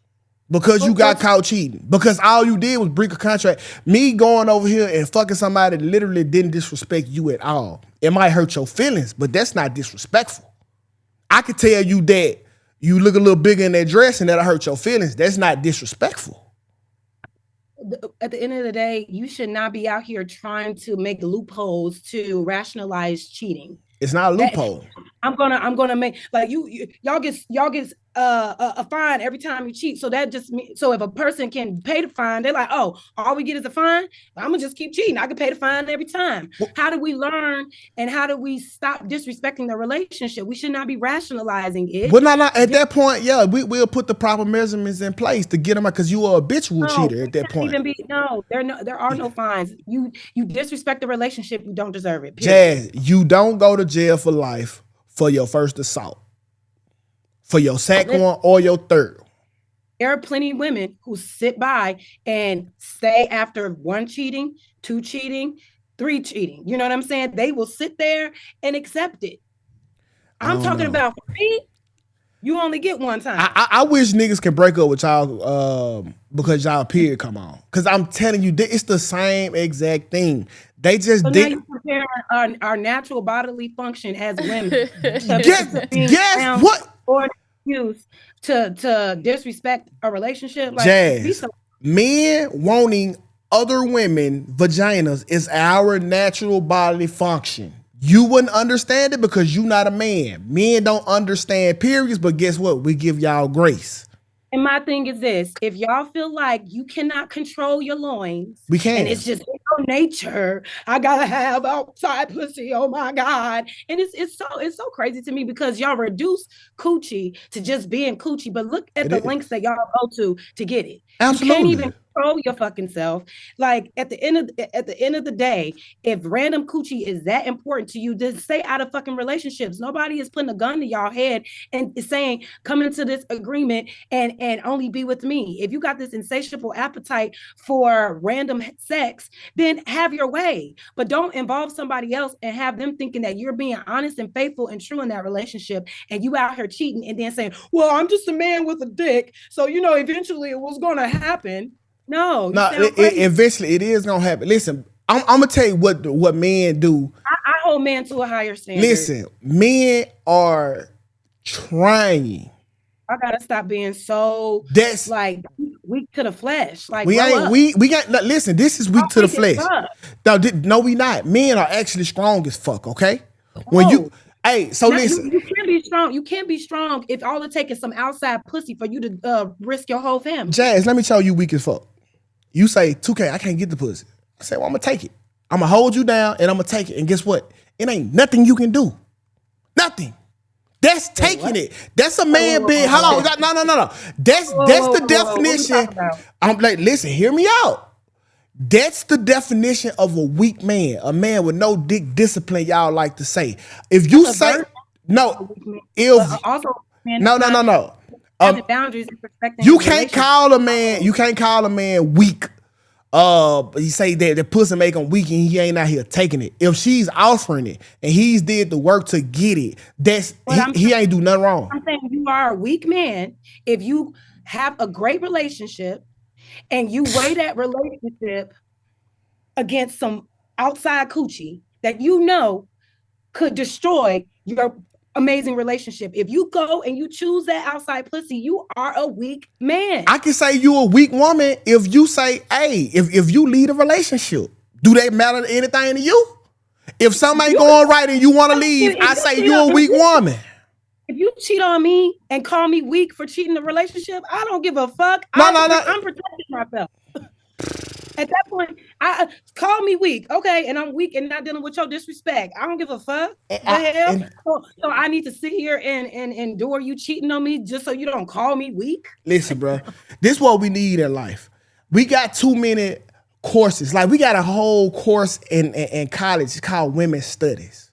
because you got caught cheating. Because all you did was break a contract. Me going over here and fucking somebody that literally didn't disrespect you at all. It might hurt your feelings, but that's not disrespectful. I could tell you that you look a little bigger in that dress and that'll hurt your feelings. That's not disrespectful. At the end of the day, you should not be out here trying to make loopholes to rationalize cheating. It's not a loophole. I'm gonna make like y'all get a fine every time you cheat. So that just means, so if a person can pay the fine, they're like, oh, all we get is a fine. I'm gonna just keep cheating. I can pay the fine every time. How do we learn and how do we stop disrespecting the relationship? We should not be rationalizing it. Well, not at that point. Yeah, we'll put the proper measurements in place to get them out because you are a habitual cheater at that point. There are no fines. You disrespect the relationship, you don't deserve it. Jazz, you don't go to jail for life for your first assault, for your second one or your third. There are plenty of women who sit by and stay after 1 cheating, 2 cheating, 3 cheating. You know what I'm saying? They will sit there and accept it. I'm talking about for me, you only get 1 time. I wish niggas can break up with y'all because y'all period come on. Because I'm telling you, it's the same exact thing. They just now you compare our natural bodily function as women. Guess what? Or use to disrespect a relationship. Like, Jazz, men wanting other women vaginas is our natural bodily function. You wouldn't understand it because you're not a man. Men don't understand periods, but guess what? We give y'all grace. And my thing is this: if y'all feel like you cannot control your loins, we can. And it's just in your nature. I gotta have outside pussy. Oh my God! And it's so crazy to me because y'all reduce coochie to just being coochie, but look at the lengths that y'all go to get it. Absolutely. You can't even control your fucking self. Like at the end of the day, if random coochie is that important to you, then stay out of fucking relationships. Nobody is putting a gun to y'all head and is saying come into this agreement and only be with me. If you got this insatiable appetite for random sex, then have your way, but don't involve somebody else and have them thinking that you're being honest and faithful and true in that relationship, and you out here cheating and then saying, well, I'm just a man with a dick, so eventually it was going to happen. No, eventually it is gonna happen. Listen, I'm gonna tell you what men do. I hold men to a higher standard. Listen, men are trying. I gotta stop being so like weak to the flesh. Like we got listen. This is weak to the flesh. No, we not. Men are actually strong as fuck. Okay, when you. Hey, so listen. You can't be strong. You can't be strong if all it takes is some outside pussy for you to risk your whole family. Jazz, let me tell you, weak as fuck. You say, Tukay, I can't get the pussy. I say, well, I'm gonna take it. I'm gonna hold you down and I'm gonna take it. And guess what? It ain't nothing you can do. Nothing. That's taking it. That's a man being. Hold on. No. That's the definition. I'm like, listen, hear me out. That's the definition of a weak man. A man with no dick discipline, y'all like to say. If you say no, no. Boundaries and respecting you can't call a man weak. You say that the pussy make him weak and he ain't out here taking it. If she's offering it and he's did the work to get it, he ain't do nothing wrong. I'm saying you are a weak man if you have a great relationship and you weigh that relationship against some outside coochie that you know could destroy your amazing relationship. If you go and you choose that outside pussy, you are a weak man. I can say you a weak woman if you say, hey, if you lead a relationship, do that matter anything to you? If something ain't going right and you want to leave, I say you a weak woman. If you cheat on me and call me weak for cheating the relationship, I don't give a fuck. No. I'm protecting myself. At that point, I call me weak, okay, and I'm weak and not dealing with your disrespect. I don't give a fuck. So I need to sit here and endure you cheating on me just so you don't call me weak. Listen, bro, this is what we need in life. We got too many courses. Like we got a whole course in college called women's studies.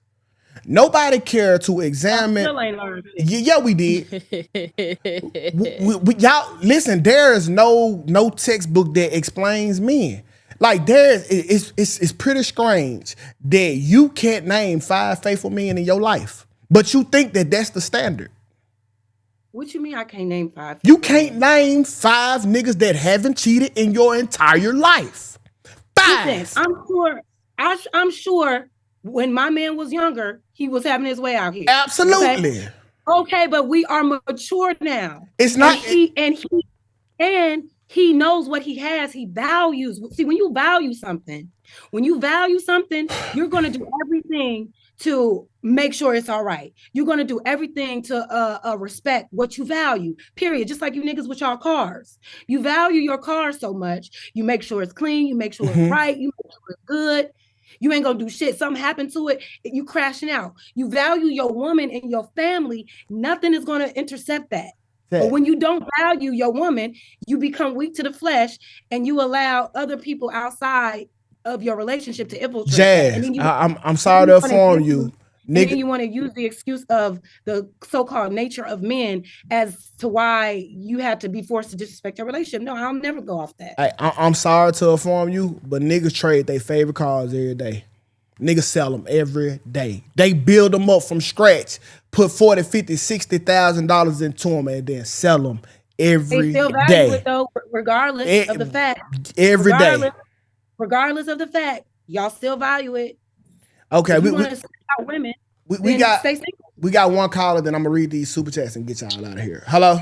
Nobody cared to examine. I still ain't learned it. Yeah, we did. Y'all listen. There is no textbook that explains men. Like it's pretty strange that you can't name 5 faithful men in your life, but you think that that's the standard. What you mean? I can't name 5? You can't name 5 niggas that haven't cheated in your entire life. 5. Listen, I'm sure. When my man was younger, he was having his way out here. Absolutely. Okay, but we are mature now. It's not. And he knows what he has. He values. See, when you value something, you're going to do everything to make sure it's all right. You're going to do everything to respect what you value, period. Just like you niggas with y'all cars. You value your car so much. You make sure it's clean. You make sure it's right. You make sure it's good. You ain't gonna do shit. Something happened to it, you crashing out. You value your woman and your family. Nothing is gonna intercept that. But when you don't value your woman, you become weak to the flesh and you allow other people outside of your relationship to infiltrate. Jazz, I'm sorry to inform you. And then you want to use the excuse of the so-called nature of men as to why you had to be forced to disrespect your relationship. No, I'll never go off that. I'm sorry to inform you, but niggas trade their favorite cars every day. Niggas sell them every day. They build them up from scratch, put $40,000, $50,000, $60,000 into them, and then sell them every day. They still value it though, regardless of the fact. Every day. Regardless of the fact, y'all still value it. Okay, we got one caller, then I'm gonna read these super chats and get y'all out of here. Hello.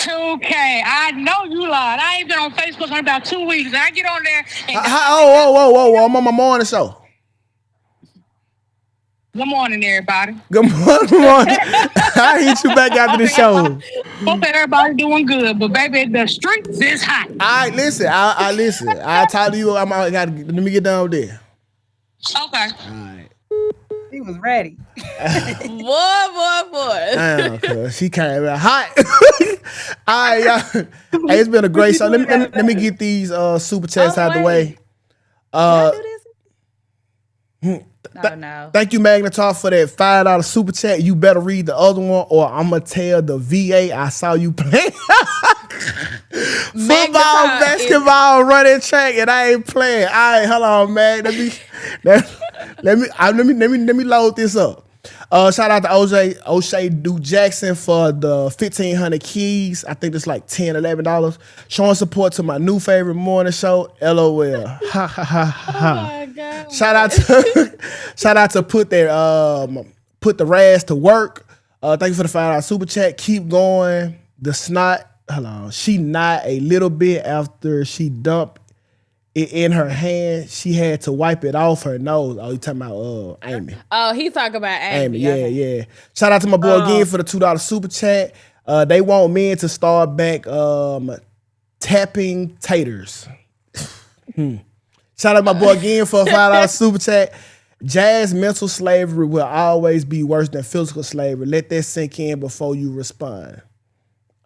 Okay, I know you lied. I ain't been on Facebook in about 2 weeks. I get on there. And whoa! I'm on my morning show. Good morning, everybody. Good morning. I'll hit you back after the show. Hope that everybody doing good, but baby, the streets is hot. All right, listen. I listen. I'll talk to you. Let me get down there. Okay. All right. He was ready. Boy. Damn, cuz she came out hot. All right, y'all. Hey, it's been a great show. Let me get these super chats out the way. No. Thank you, Magnetar, for that $5 super chat. You better read the other one, or I'm gonna tell the VA I saw you play football, basketball, running track, and I ain't playing. All right, hold on, man. Let me load this up. Shout out to O'Shea Duke Jackson for the 1,500 keys. I think it's like $10, $11. Showing support to my new favorite morning show, LOL. Ha ha ha ha. Oh my God. Shout out to put the Raz to work. Thank you for the $5 super chat. Keep going. The snot. Hold on. She not a little bit after she dumped it in her hand. She had to wipe it off her nose. Oh, you talking about Amy? Oh, he talking about Amy. Yeah. Shout out to my boy again for the $2 super chat. They want men to start back tapping taters. Shout out to my boy again for a $5 super chat. Jazz, mental slavery will always be worse than physical slavery. Let that sink in before you respond.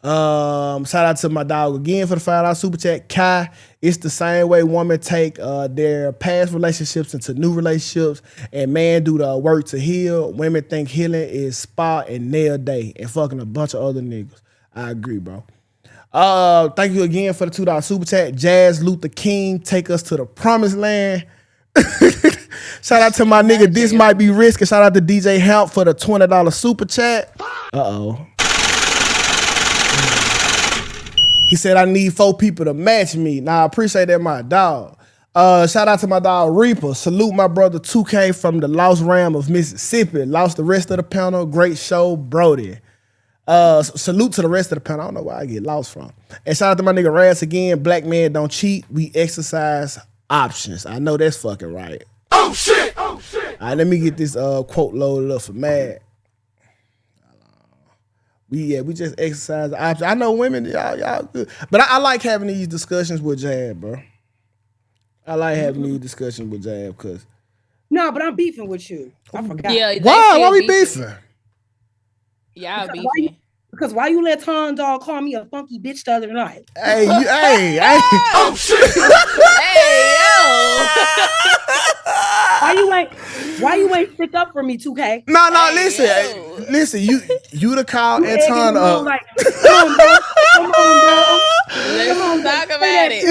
Shout out to my dog again for the $5 super chat. Kai, it's the same way women take their past relationships into new relationships, and men do the work to heal. Women think healing is spa and nail day and fucking a bunch of other niggas. I agree, bro. Thank you again for the $2 super chat. Jazz Luther King, take us to the promised land. Shout out to my nigga, this might be risky. Shout out to DJ Hamp for the $20 super chat. He said, I need 4 people to match me. Now, I appreciate that, my dog. Shout out to my dog, Reaper. Salute my brother, Tukay from the Lost Ram of Mississippi. Lost the rest of the panel. Great show, Brody. Salute to the rest of the panel. I don't know where I get lost from. And shout out to my nigga, Raz again. Black men don't cheat. We exercise options. I know that's fucking right. Oh, shit. All right, let me get this quote loaded up for Mad. We just exercise the option. I know women, y'all good. But I like having these discussions with Jab, bro. I like having these discussions with Jab because. No, but I'm beefing with you. I forgot. Yeah, why we beefing? Y'all beefing. Because why you let Tom Dog call me a funky bitch the other night? Hey. Oh, shit. Hey, yo. Why you ain't stick up for me, 2K? No, Hey, listen. You to call Anton up. Come on, bro. Let's talk about it.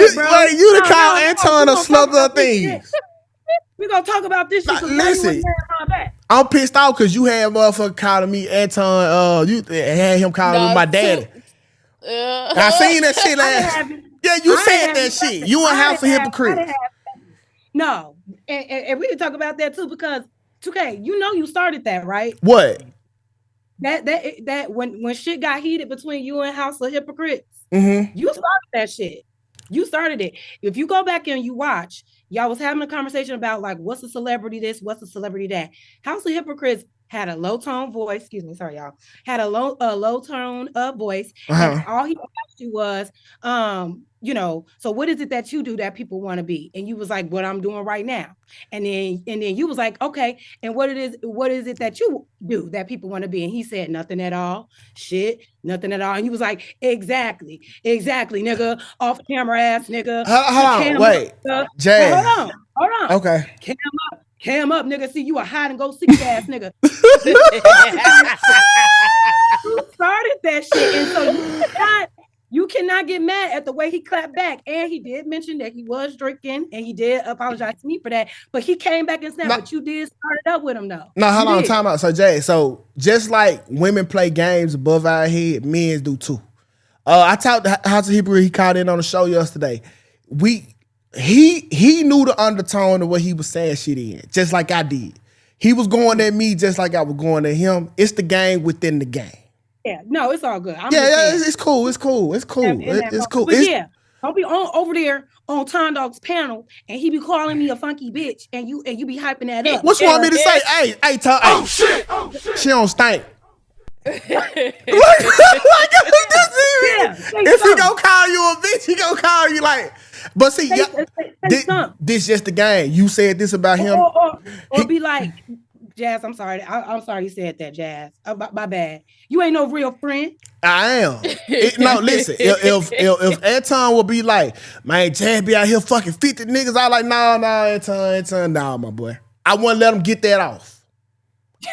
You to call Anton up, slother things. We gonna talk about this shit. Listen, I'm pissed off because you had motherfucker calling me Anton. You had him calling me my daddy. I seen that shit last. Yeah, you said that shit. You a house of hypocrites. No, and we can talk about that too because 2K, you know you started that, right? What? That when shit got heated between you and House of Hypocrites, Mm-hmm. you started that shit. You started it. If you go back and you watch, y'all was having a conversation about like what's a celebrity this, what's a celebrity that. House of Hypocrites had a low tone voice. Excuse me, sorry, y'all. Had a low tone voice. And all he asked you was, so what is it that you do that people want to be? And you was like, what I'm doing right now. And then you was like, okay, and what is it that you do that people want to be? And he said, nothing at all. Shit, nothing at all. And he was like, exactly, nigga, off camera ass nigga. Hold on, wait. Jay. Hold on. Okay. Cam up, nigga. See, you a hide and go seek ass nigga. You started that shit, and so you cannot get mad at the way he clapped back. And he did mention that he was drinking, and he did apologize to me for that. But he came back and snapped. But you did start it up with him, though. No, hold on, time out. So Jay, just like women play games above our head, men do too. I talked to House of Hebrew. He called in on the show yesterday. He knew the undertone of what he was saying shit in, just like I did. He was going at me just like I was going at him. It's the game within the game. Yeah, no, it's all good. It's cool. It's cool. But don't be over there on Tom Dog's panel and he be calling me a funky bitch and you be hyping that up. What you want me to say? Hey, Tom. Oh, shit. She don't stink. Yeah, if he gonna call you a bitch, he gonna call you like. But see, this just the game. You said this about him, or be like, Jazz. I'm sorry. I'm sorry you said that, Jazz. My bad. You ain't no real friend. I am. No, listen. If Anton would be like, man, Jazz be out here fucking 50 niggas, I like, no, Anton, nah, my boy. I wouldn't let him get that off.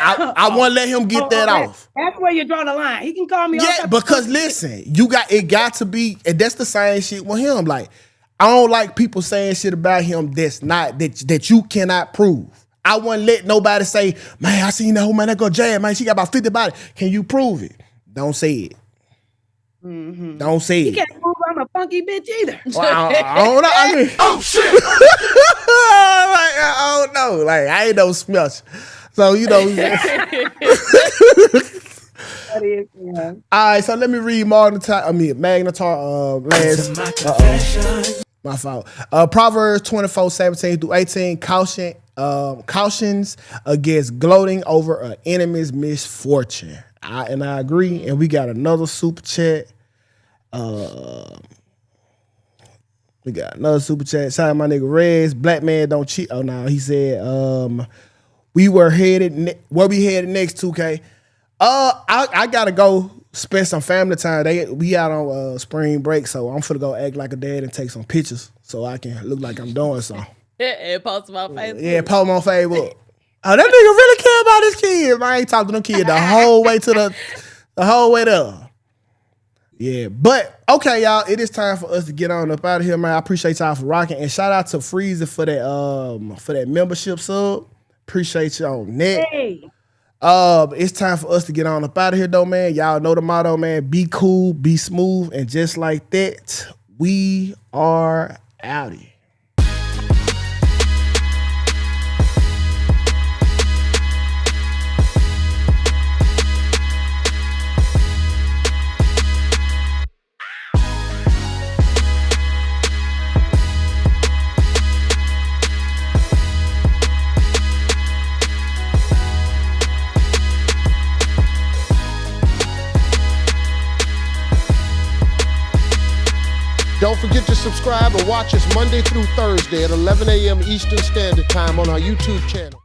I want to let him get that off. That's where you draw the line. He can call me. Yeah, because listen, it got to be, and that's the same shit with him. Like, I don't like people saying shit about him that's not that you cannot prove. I wouldn't let nobody say, man, I seen that whole man that go jab, man. She got about 50 bodies. Can you prove it? Don't say it. Mm-hmm. Don't say You it. can't prove I'm a funky bitch either. Well, I don't know. I mean, Oh shit! I don't know. Like, I ain't no smush. So, you know. All right, so let me read Magnetar last. My fault. Proverbs 24:17-18. Cautions against gloating over an enemy's misfortune. I agree. And we got another super chat. We got another super chat. Shout out my nigga Rez. Black man don't cheat. Oh no, he said where we headed next, Tukay. I gotta go spend some family time. We out on spring break, so I'm finna go act like a dad and take some pictures so I can look like I'm doing something. And post them on Facebook. Yeah, post them on Facebook. Oh, that nigga really care about his kids. I ain't talking to them kids the whole way to the whole way there. Yeah, but okay, y'all. It is time for us to get on up out of here, man. I appreciate y'all for rocking, and shout out to Freezer for that membership sub. Appreciate you on that. Hey. It's time for us to get on up out of here, though, man. Y'all know the motto, man. Be cool, be smooth, and just like that, we are out of here. Don't forget to subscribe and watch us Monday through Thursday at 11 a.m. Eastern Standard Time on our YouTube channel.